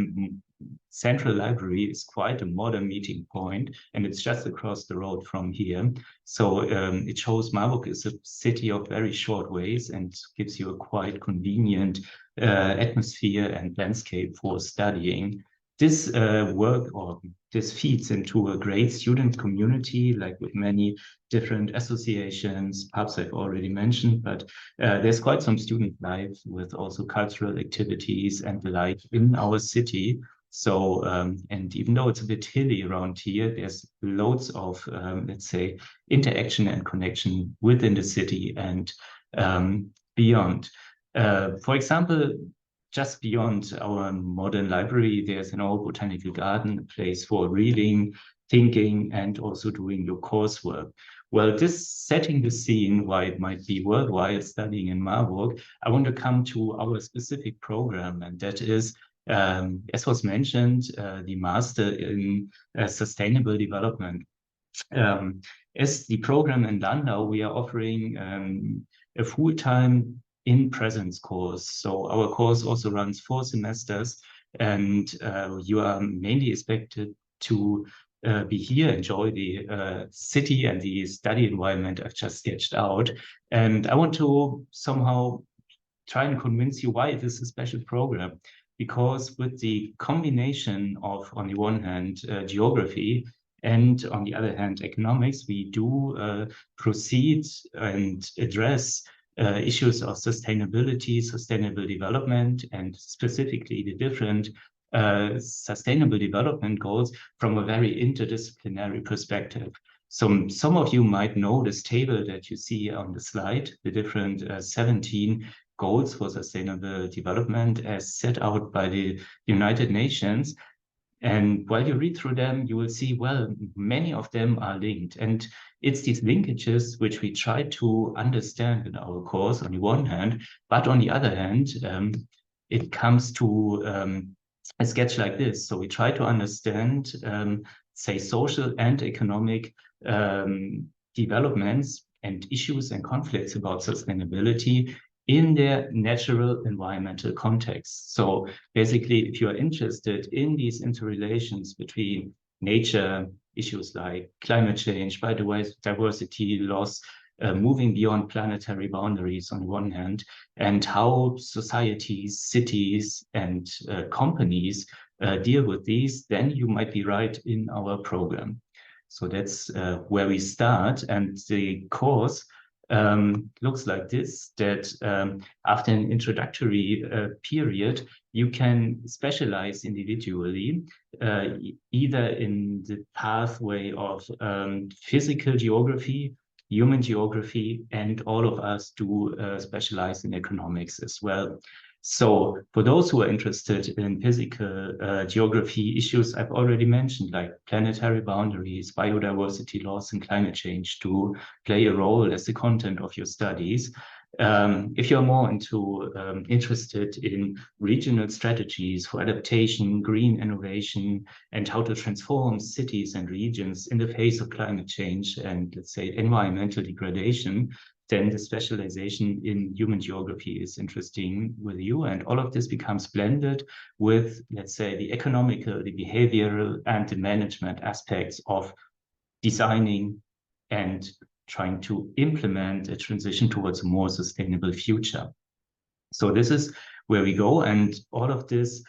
central library is quite a modern meeting point, and it's just across the road from here. So it shows Marburg is a city of very short ways and gives you a quite convenient atmosphere and landscape for studying. This work, or this feeds into a great student community, like with many different associations, pubs I've already mentioned, but there's quite some student life with also cultural activities and the like in our city. So, and even though it's a bit hilly around here, there's loads of, let's say, interaction and connection within the city and beyond. For example, just beyond our modern library, there's an old botanical garden, a place for reading, thinking, and also doing your coursework. Well, this setting the scene why it might be worthwhile studying in Marburg, I want to come to our specific program, and that is, as was mentioned, the Master in Sustainable Development. As the program in Landau, we are offering a full-time in-presence course. So our course also runs 4 semesters, and you are mainly expected to be here, enjoy the city and the study environment I've just sketched out. And I want to somehow try and convince you why it is a special program. Because with the combination of, on the one hand, geography, and on the other hand, economics, we do proceed and address issues of sustainability, sustainable development, and specifically the different sustainable development goals from a very interdisciplinary perspective. Some of you might know this table that you see on the slide, the different 17 goals for sustainable development as set out by the United Nations. And while you read through them, you will see, well, many of them are linked. And it's these linkages which we try to understand in our course on the one hand, but on the other hand, it comes to a sketch like this. So we try to understand, say, social and economic developments and issues and conflicts about sustainability in their natural environmental context. So basically, if you are interested in these interrelations between nature, issues like climate change, biodiversity loss, moving beyond planetary boundaries on one hand, and how societies, cities, and companies deal with these, then you might be right in our program. So that's where we start. And the course looks like this, that after an introductory period, you can specialize individually, either in the pathway of physical geography, human geography, and all of us do specialize in economics as well. So for those who are interested in physical geography issues I've already mentioned, like planetary boundaries, biodiversity loss, and climate change, to play a role as the content of your studies. If you're more interested in regional strategies for adaptation, green innovation, and how to transform cities and regions in the face of climate change and, let's say, environmental degradation, then the specialization in human geography is interesting with you. And all of this becomes blended with, let's say, the economical, the behavioral, and the management aspects of designing and trying to implement a transition towards a more sustainable future. So this is where we go, and all of this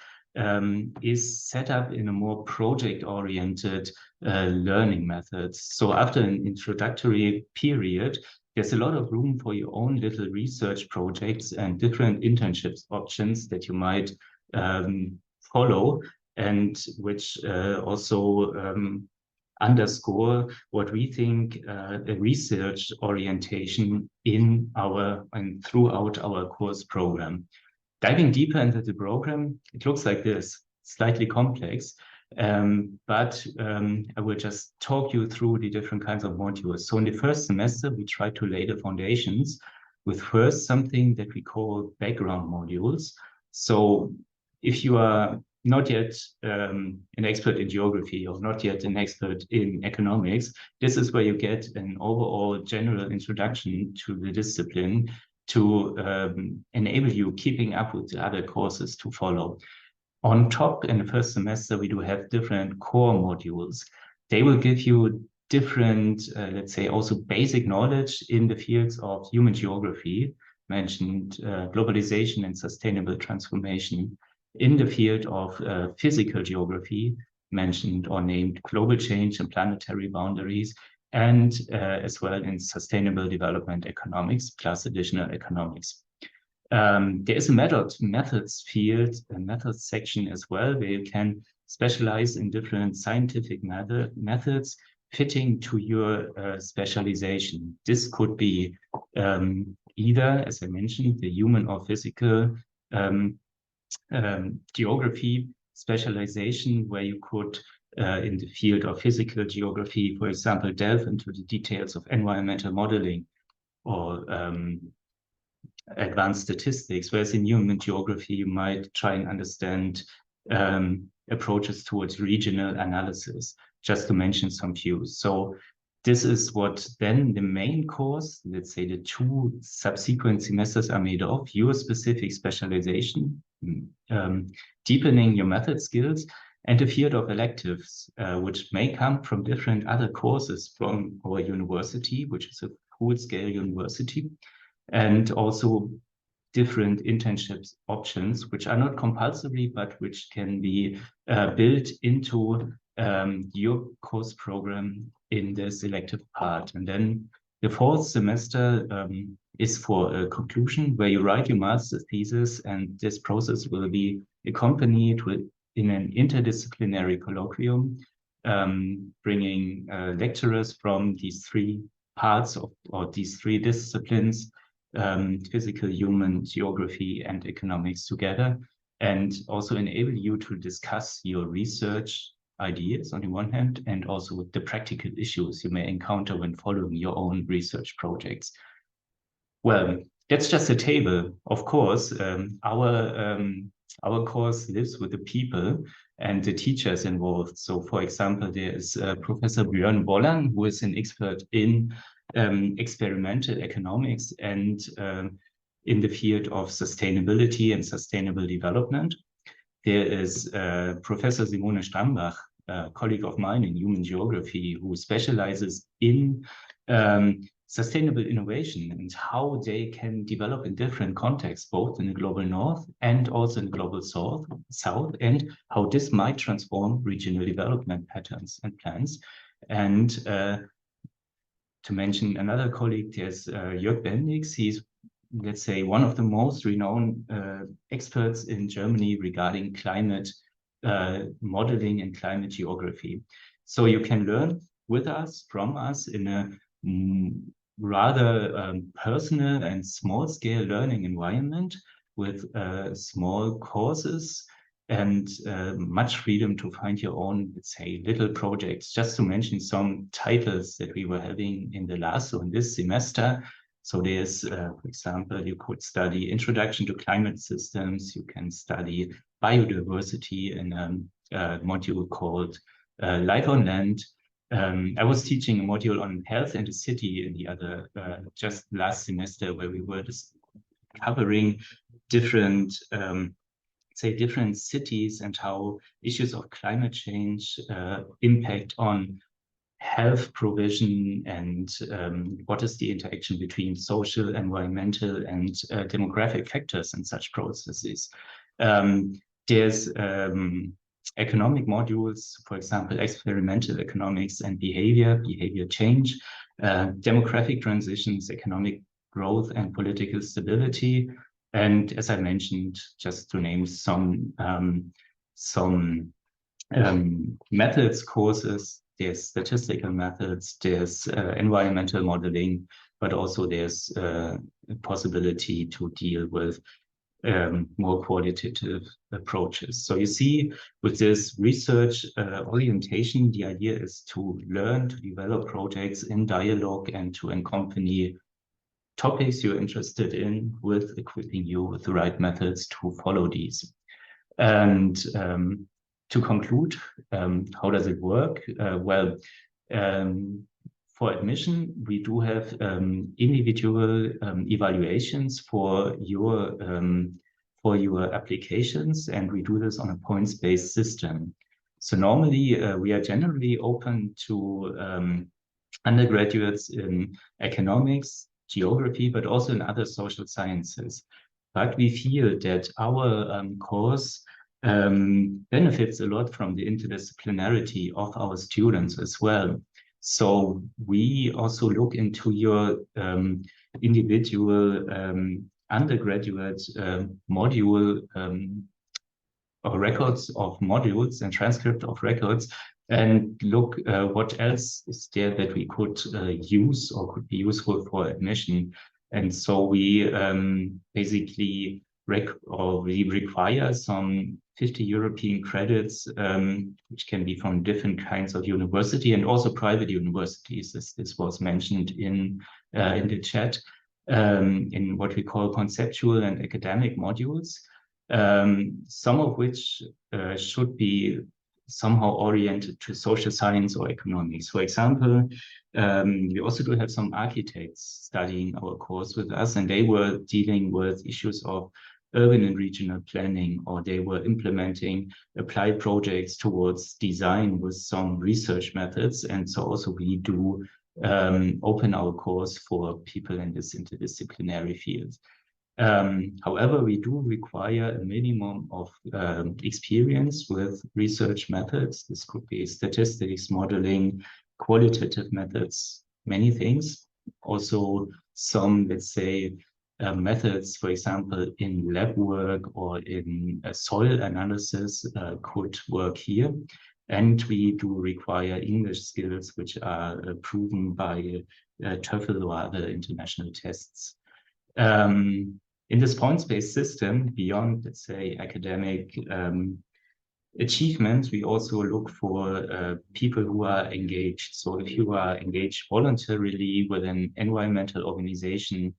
is set up in a more project-oriented learning methods. So after an introductory period, there's a lot of room for your own little research projects and different internships options that you might follow, and which also underscore what we think a research orientation in our and throughout our course program. Diving deeper into the program, it looks like this, slightly complex, but I will just talk you through the different kinds of modules. So in the first semester, we try to lay the foundations with first something that we call background modules. So if you are not yet an expert in geography or not yet an expert in economics, this is where you get an overall general introduction to the discipline to enable you keeping up with the other courses to follow. On top, in the first semester, we do have different core modules. They will give you different, let's say, also basic knowledge in the fields of human geography, mentioned globalization and sustainable transformation, in the field of physical geography, mentioned or named global change and planetary boundaries, and as well in sustainable development economics, plus additional economics. There is a methods field, a methods section as well, where you can specialize in different scientific methods fitting to your specialization. This could be either, as I mentioned, the human or physical geography specialization, where you could, in the field of physical geography, for example, delve into the details of environmental modeling or advanced statistics, whereas in human geography, you might try and understand approaches towards regional analysis, just to mention some few. So this is what then the main course, let's say the two subsequent semesters are made of, your specific specialization, deepening your method skills, and a field of electives, which may come from different other courses from our university, which is a full-scale university, and also different internships options, which are not compulsory, but which can be built into your course program in the selective part. And then the fourth semester is for a conclusion, where you write your master's thesis, and this process will be accompanied in an interdisciplinary colloquium, bringing lecturers from these three parts or these three disciplines, physical, human, geography, and economics together, and also enable you to discuss your research ideas on the one hand, and also the practical issues you may encounter when following your own research projects. Well, that's just a table. Of course, our course lives with the people and the teachers involved. So, for example, there is Professor 𝘱𝘢𝘕, who is an expert in experimental economics and in the field of sustainability and sustainable development. There is Professor Simone Strambach, a colleague of mine in human geography, who specializes in sustainable innovation and how they can develop in different contexts, both in the global north and also in the global south, and how this might transform regional development patterns and plans. And to mention another colleague, there's Jörg Bendix. He's, let's say, one of the most renowned experts in Germany regarding climate modeling and climate geography. So you can learn with us, from us, in a rather personal and small-scale learning environment with small courses and much freedom to find your own, let's say, little projects. Just to mention some titles that we were having in the last or in this semester. So there's, for example, you could study Introduction to Climate Systems. You can study biodiversity in a module called Life on Land. I was teaching a module on health and the city in the other, just last semester, where we were just covering different, different cities and how issues of climate change impact on health provision, and what is the interaction between social, environmental, and demographic factors in such processes. There's economic modules, for example, experimental economics and behavior change, demographic transitions, economic growth and political stability. And as I mentioned, just to name some methods courses, there's statistical methods, there's environmental modeling, but also there's a possibility to deal with more qualitative approaches. So you see, with this research orientation, the idea is to learn to develop projects in dialogue and to accompany topics you're interested in with equipping you with the right methods to follow these. And to conclude, how does it work? For admission, we do have individual evaluations for your applications, and we do this on a points-based system. So normally we are generally open to undergraduates in economics, geography, but also in other social sciences. But we feel that our course benefits a lot from the interdisciplinarity of our students as well. So we also look into your individual undergraduate module or records of modules and transcript of records, and look what else is there that we could use or could be useful for admission. And so we basically require some 50 European credits, which can be from different kinds of university and also private universities, as this was mentioned in the chat, in what we call conceptual and academic modules, some of which should be somehow oriented to social science or economics. For example, we also do have some architects studying our course with us, and they were dealing with issues of urban and regional planning, or they were implementing applied projects towards design with some research methods. And so also we do open our course for people in this interdisciplinary field. However, we do require a minimum of experience with research methods. This could be statistics, modeling, qualitative methods, many things. Also some, let's say, methods, for example, in lab work or in soil analysis could work here. And we do require English skills, which are proven by TOEFL or other international tests. In this points-based system, beyond, let's say, academic achievements, we also look for people who are engaged. So if you are engaged voluntarily with an environmental organization,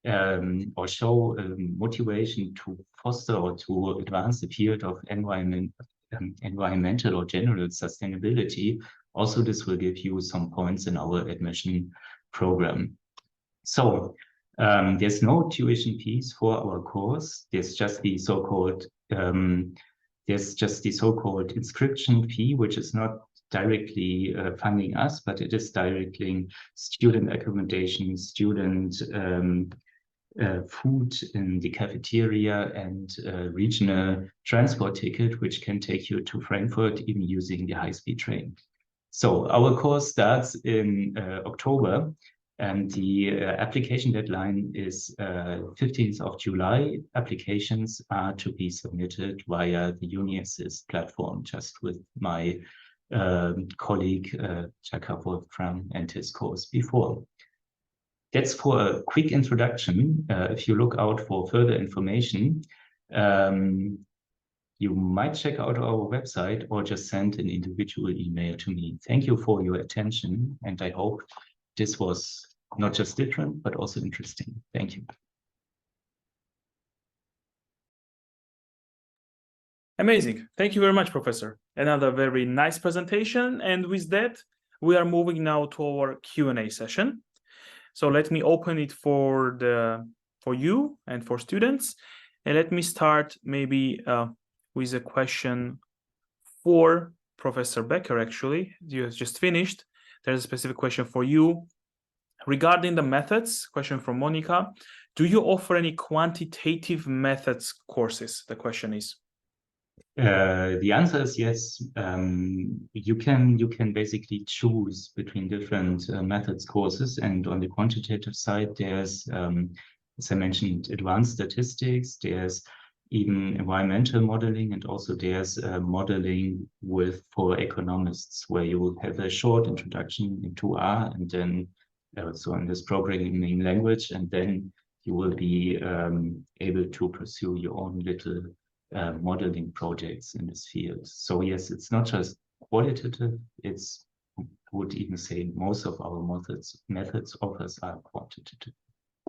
or show motivation to foster or to advance the field of environmental or general sustainability, also this will give you some points in our admission program. So there's no tuition fees for our course. There's just the so-called inscription fee, which is not directly funding us, but it is directly student accommodation, student food in the cafeteria, and regional transport ticket, which can take you to Frankfurt even using the high-speed train. So our course starts in October, and the application deadline is 15th of July. Applications are to be submitted via the UniAssist platform, just with my colleague 𝘱𝘱𝘳𝘕 Wolfram and his course before. That's for a quick introduction. If you look out for further information, you might check out our website or just send an individual email to me. Thank you for your attention, and I hope this was not just different, but also interesting. Thank you. Amazing. Thank you very much, Professor. Another very nice presentation. And with that, we are moving now to our Q&A session. So let me open it for you and for students. And let me start maybe with a question for Professor Becker, actually. You have just finished. There's a specific question for you. Regarding the methods, question from Monica, do you offer any quantitative methods courses? The question is. The answer is yes. You can basically choose between different methods courses, and on the quantitative side, there's, as I mentioned, advanced statistics. There's even environmental modeling, and also there's modeling for economists, where you will have a short introduction into R, and then also in this programming language, and then you will be able to pursue your own little modeling projects in this field. So yes, it's not just qualitative, it's, I would even say, most of our methods offers are quantitative.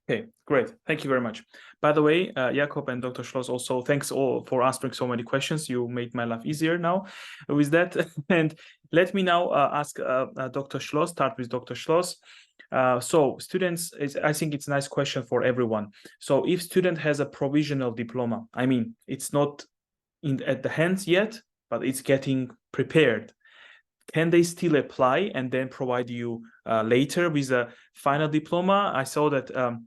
Okay, great. Thank you very much. By the way, Jakob and Dr. Schloss, also thanks all for answering so many questions. You made my life easier now with that. And let me now ask Dr. Schloss, start with Dr. Schloss. So students, I think it's a nice question for everyone. So if student has a provisional diploma, I mean, it's not at the hands yet, but it's getting prepared. Can they still apply and then provide you later with a final diploma? I saw that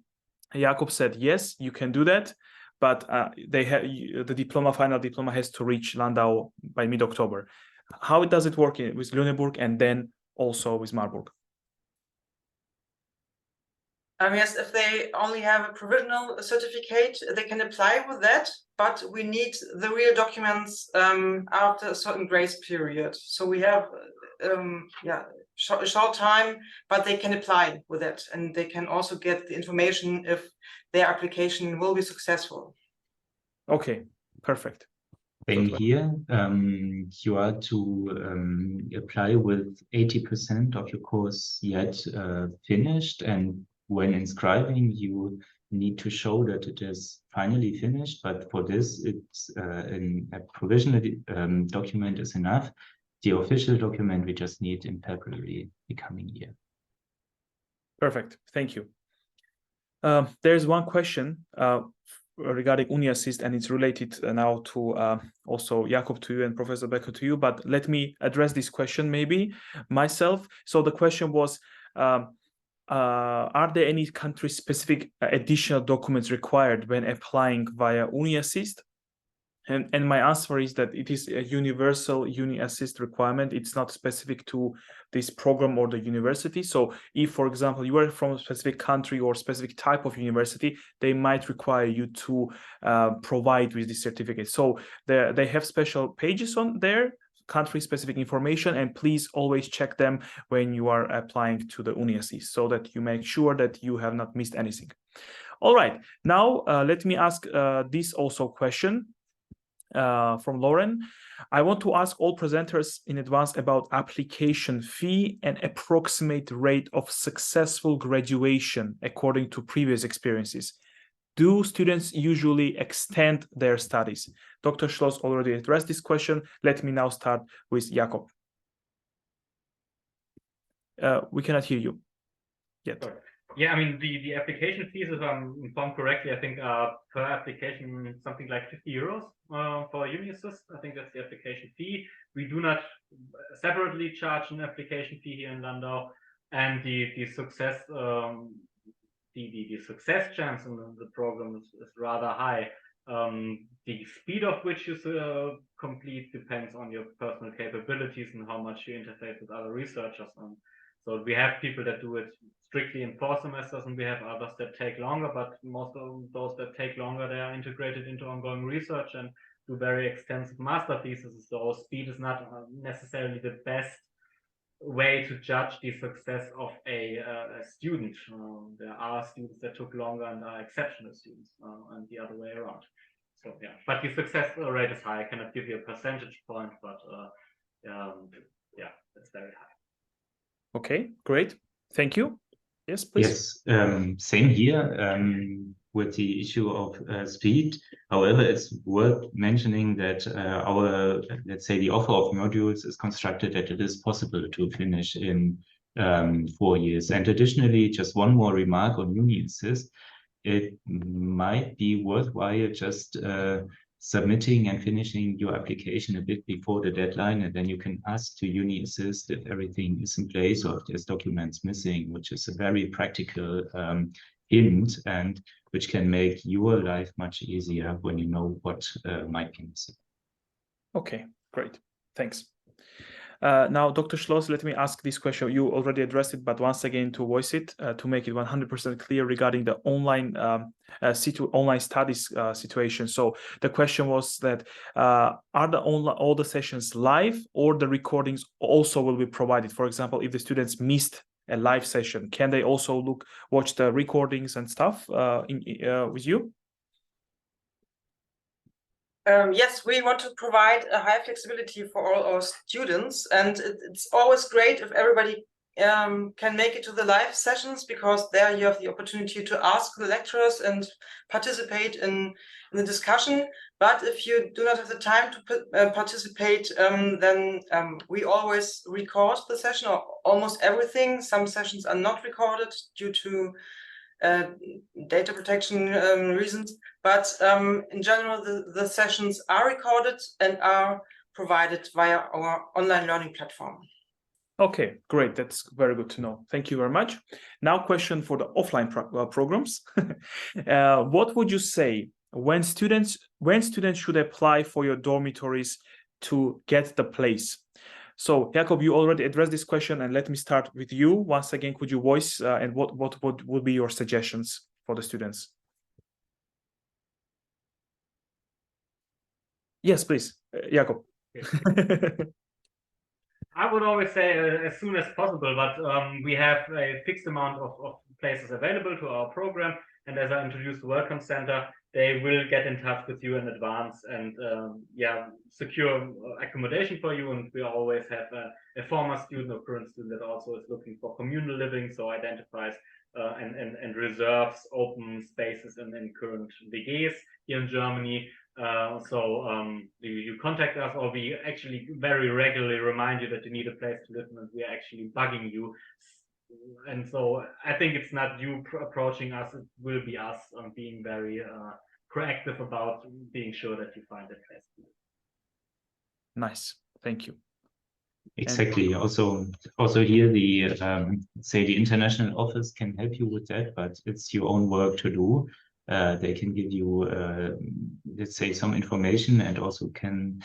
Jakob said, yes, you can do that, but they have the final diploma has to reach Landau by mid-October. How does it work with Lüneburg and then also with Marburg? Yes, if they only have a provisional certificate, they can apply with that, but we need the real documents after a certain grace period. So we have a short time, but they can apply with it, and they can also get the information if their application will be successful. Okay, perfect. Then here, you are to apply with 80% of your course yet finished, and when inscribing, you need to show that it is finally finished. But for this, it's a provisional document is enough. The official document we just need in February the coming year. Perfect. Thank you. There's one question regarding UniAssist, and it's related now to also Jakob, to you, and Professor Becker, to you. But let me address this question maybe myself. So the question was, are there any country-specific additional documents required when applying via UniAssist? And my answer is that it is a universal UniAssist requirement. It's not specific to this program or the university. So if, for example, you are from a specific country or specific type of university, they might require you to provide with this certificate. So they have special pages on there, country-specific information, and please always check them when you are applying to the UniAssist, so that you make sure that you have not missed anything. All right, now let me ask this also question from Lauren. I want to ask all presenters in advance about application fee and approximate rate of successful graduation according to previous experiences. Do students usually extend their studies? Dr. Schloss already addressed this question. Let me now start with Jakob. We cannot hear you yet. Sorry. Yeah, I mean, the application fees, if I'm informed correctly, I think per application something like 50 euros for UniAssist. I think that's the application fee. We do not separately charge an application fee here in Landau, and the success the success chance in the program is rather high. The speed of which you complete depends on your personal capabilities and how much you interface with other researchers. So we have people that do it strictly in 4 semesters, and we have others that take longer, but most of those that take longer, they are integrated into ongoing research and do very extensive master theses. So speed is not necessarily the best way to judge the success of a student. There are students that took longer and are exceptional students, and the other way around. So yeah, but the success rate is high. I cannot give you a percentage point, but yeah, it's very high. Okay, great. Thank you. Yes, please. Yes, same here with the issue of speed. However, it's worth mentioning that our, let's say, the offer of modules is constructed that it is possible to finish in 4 years. And additionally, just one more remark on UniAssist. It might be worthwhile just submitting and finishing your application a bit before the deadline, and then you can ask to UniAssist if everything is in place or if there's documents missing, which is a very practical hint and which can make your life much easier when you know what might be missing. Okay, great. Thanks. Now, Dr. Schloss, let me ask this question. You already addressed it, but once again to voice it, to make it 100% clear regarding the online online studies situation. So the question was that are all the sessions live, or the recordings also will be provided? For example, if the students missed a live session, can they also watch the recordings and stuff with you? Yes, we want to provide a high flexibility for all our students, and it's always great if everybody can make it to the live sessions, because there you have the opportunity to ask the lecturers and participate in the discussion. But if you do not have the time to participate, then we always record the session, or almost everything. Some sessions are not recorded due to data protection reasons, but in general the sessions are recorded and are provided via our online learning platform. Okay, great. That's very good to know. Thank you very much. Now, question for the offline programs. What would you say when students should apply for your dormitories to get the place? So, Jakob, you already addressed this question, and let me start with you. Once again, could you voice and what would be your suggestions for the students? Yes, please, Jakob. I would always say as soon as possible, but we have a fixed amount of places available to our program. And as I introduced the Welcome Center, they will get in touch with you in advance and secure accommodation for you. And we always have a former student or current student that also is looking for communal living, so identifies and reserves open spaces in current WGs here in Germany. You contact us, or we actually very regularly remind you that you need a place to live, and we are actually bugging you. And so I think it's not you approaching us, it will be us being very proactive about being sure that you find a place to live. Nice, thank you. Exactly. Also here the say the international office can help you with that, but it's your own work to do. They can give you let's say some information, and also can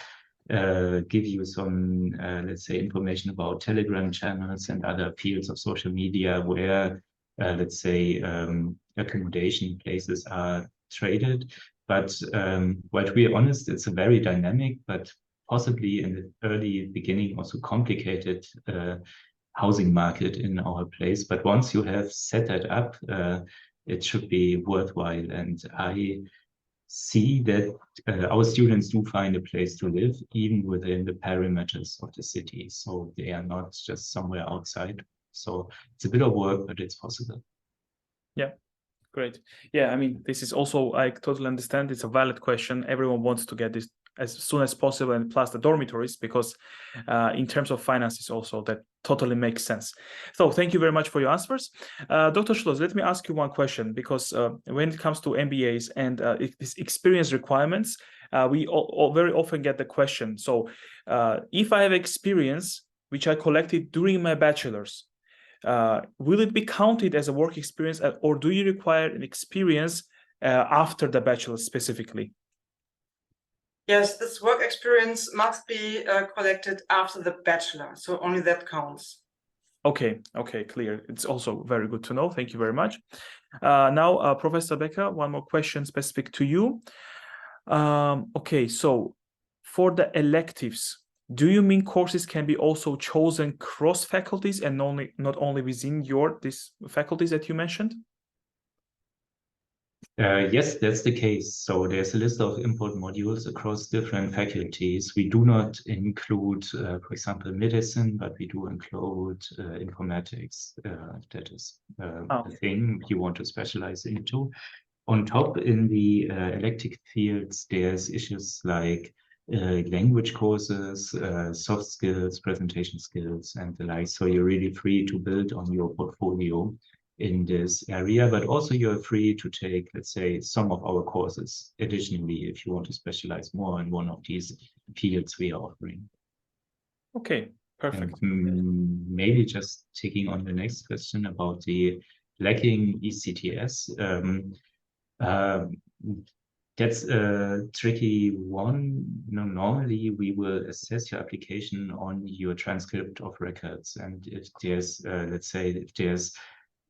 give you some let's say information about Telegram channels and other fields of social media where let's say accommodation places are traded. But well, to be honest, it's a very dynamic but possibly in the early beginning also complicated housing market in our place. But once you have set that up, it should be worthwhile. And I see that our students do find a place to live even within the perimeters of the city. So they are not just somewhere outside. So it's a bit of work, but it's possible. Yeah. Great. Yeah, I mean, this is also, I totally understand. It's a valid question. Everyone wants to get this as soon as possible, and plus the dormitories, because in terms of finances also, that totally makes sense. So thank you very much for your answers. Dr. Schloss, let me ask you one question, because when it comes to MBAs and this experience requirements, we very often get the question. So if I have experience which I collected during my bachelor's, will it be counted as a work experience, or do you require an experience after the bachelor specifically? Yes, this work experience must be collected after the bachelor, so only that counts. Okay, clear. It's also very good to know. Thank you very much. Now, Professor Becker, one more question specific to you. Okay, so for the electives, do you mean courses can be also chosen cross faculties and not only within these faculties that you mentioned? Yes, that's the case. So there's a list of import modules across different faculties. We do not include, for example, medicine, but we do include informatics. That is the thing you want to specialize into. On top, in the elective fields, there's issues like language courses, soft skills, presentation skills, and the like. So you're really free to build on your portfolio in this area, but also you're free to take, let's say, some of our courses additionally if you want to specialize more in one of these fields we are offering. Okay, perfect. And maybe just taking on the next question about the lacking ECTS. That's a tricky one. Normally we will assess your application on your transcript of records, and if there's, let's say, if there's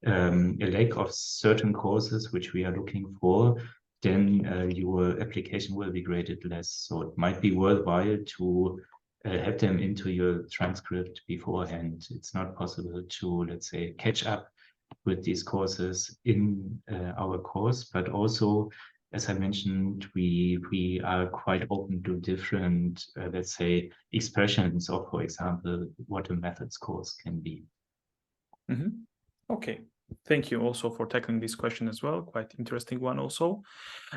a lack of certain courses which we are looking for, then your application will be graded less. So it might be worthwhile to have them into your transcript beforehand. It's not possible to, let's say, catch up with these courses in our course, but also, as I mentioned, we are quite open to different, let's say, expressions of, for example, what a methods course can be. Mm-hmm. Okay. Thank you also for tackling this question as well. Quite interesting one also.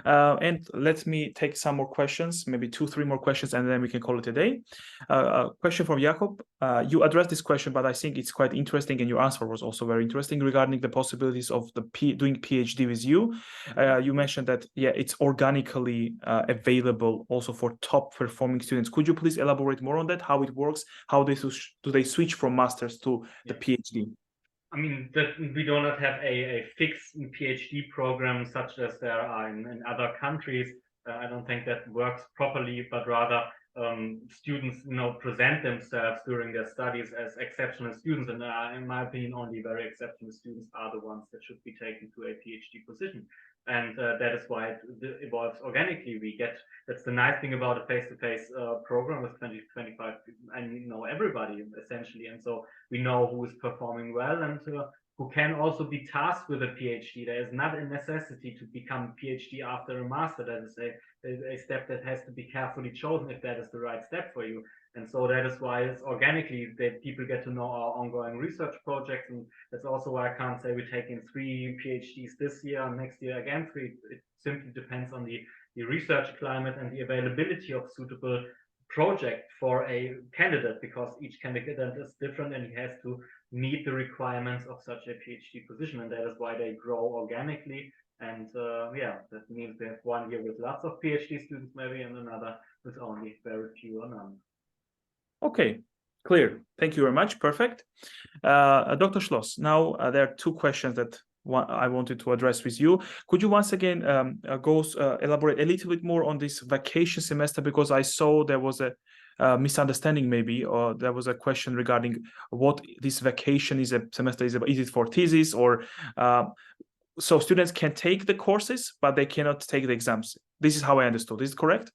And let me take some more questions, maybe 2-3 more questions, and then we can call it a day. A question from Jakob. You addressed this question, but I think it's quite interesting, and your answer was also very interesting regarding the possibilities of doing PhD with you. You mentioned that, yeah, it's organically available also for top performing students. Could you please elaborate more on that, how it works, how do they switch from masters to the PhD? I mean, we do not have a fixed PhD program such as there are in other countries. I don't think that works properly, but rather students, present themselves during their studies as exceptional students. And in my opinion, only very exceptional students are the ones that should be taken to a PhD position. And that is why it evolves organically. That's the nice thing about a face-to-face program with 20-25 people, and everybody essentially. And so we know who is performing well and who can also be tasked with a PhD. There is not a necessity to become a PhD after a master. That is a step that has to be carefully chosen if that is the right step for you. And so that is why it's organically that people get to know our ongoing research projects. And that's also why I can't say we're taking 3 PhDs this year and next year again 3. It simply depends on the research climate and the availability of suitable project for a candidate, because each candidate is different and he has to meet the requirements of such a PhD position. And that is why they grow organically. And yeah, that means we have 1 year with lots of PhD students maybe, and another with only very few or none. Okay, clear. Thank you very much. Perfect. Dr. Schloss, now there are 2 questions that I wanted to address with you. Could you once again elaborate a little bit more on this vacation semester, because I saw there was a misunderstanding maybe, or there was a question regarding what this vacation semester is about. Is it for thesis, or so students can take the courses, but they cannot take the exams? This is how I understood. Is it correct?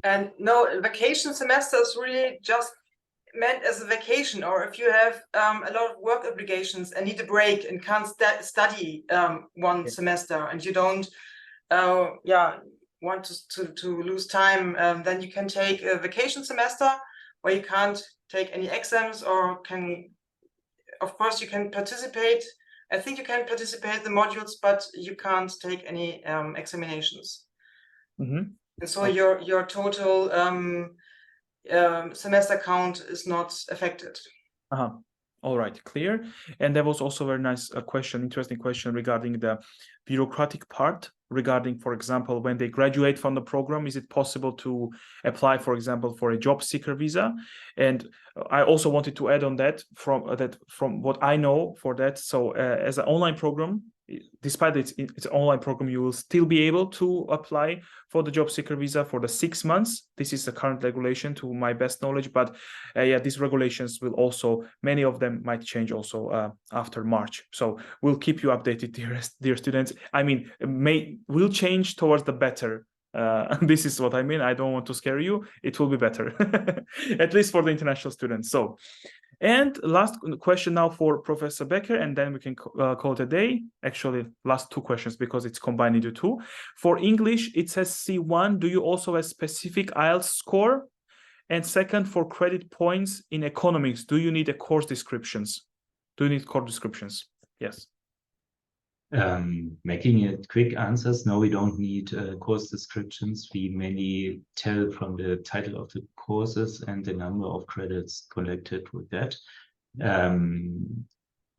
And no, vacation semester is really just meant as a vacation, or if you have a lot of work obligations and need a break and can't study one semester, and you don't want to lose time, then you can take a vacation semester where you can't take any exams, or of course you can participate. I think you can participate in the modules, but you can't take any examinations. Mm-hmm. And so your total semester count is not affected. All right, clear. And there was also a very nice interesting question regarding the bureaucratic part, regarding, for example, when they graduate from the program, is it possible to apply, for example, for a job seeker visa? And I also wanted to add on that from what I know for that. So as an online program, despite it's an online program, you will still be able to apply for the job seeker visa for the 6 months. This is the current regulation to my best knowledge, but yeah, these regulations will also, many of them might change also after March. So we'll keep you updated, dear students. I mean, will change towards the better. This is what I mean. I don't want to scare you. It will be better, at least for the international students. So And last question now for Professor Becker, and then we can call it a day. Actually, last two questions because it's combined into two. For English, it says C1. Do you also have a specific IELTS score? And second, for credit points in economics, do you need a course descriptions? Do you need course descriptions? Yes. Making it quick answers, no, we don't need course descriptions. We mainly tell from the title of the courses and the number of credits collected with that.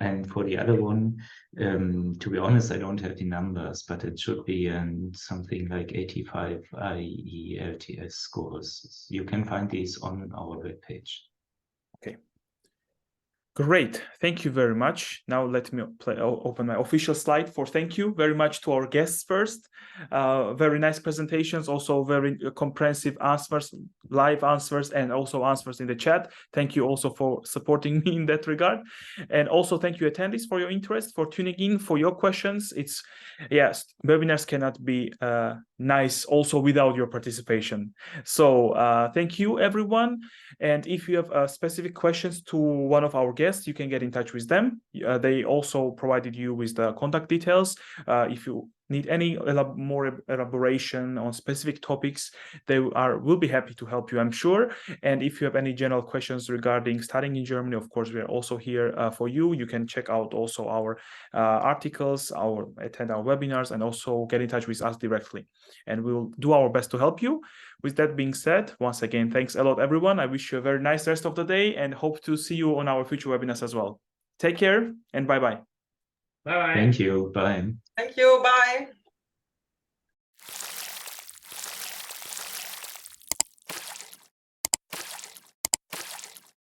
And for the other one, to be honest, I don't have the numbers, but it should be something like 85 IELTS scores. You can find these on our webpage. Okay. Great, thank you very much. Now let me open my official slide for thank you very much to our guests first. Very nice presentations, also very comprehensive answers, live answers, and also answers in the chat. Thank you also for supporting me in that regard. And also thank you attendees for your interest, for tuning in, for your questions. It's, yes, webinars cannot be nice also without your participation. So thank you everyone. And if you have specific questions to one of our guests, you can get in touch with them. They also provided you with the contact details. If you need any more elaboration on specific topics, they will be happy to help you, I'm sure. And if you have any general questions regarding studying in Germany, of course, we are also here for you. You can check out also our articles, attend our webinars, and also get in touch with us directly. And we'll do our best to help you. With that being said, once again, thanks a lot, everyone. I wish you a very nice rest of the day and hope to see you on our future webinars as well. Take care and bye-bye. Bye-bye. Thank you. Bye. Thank you. Bye.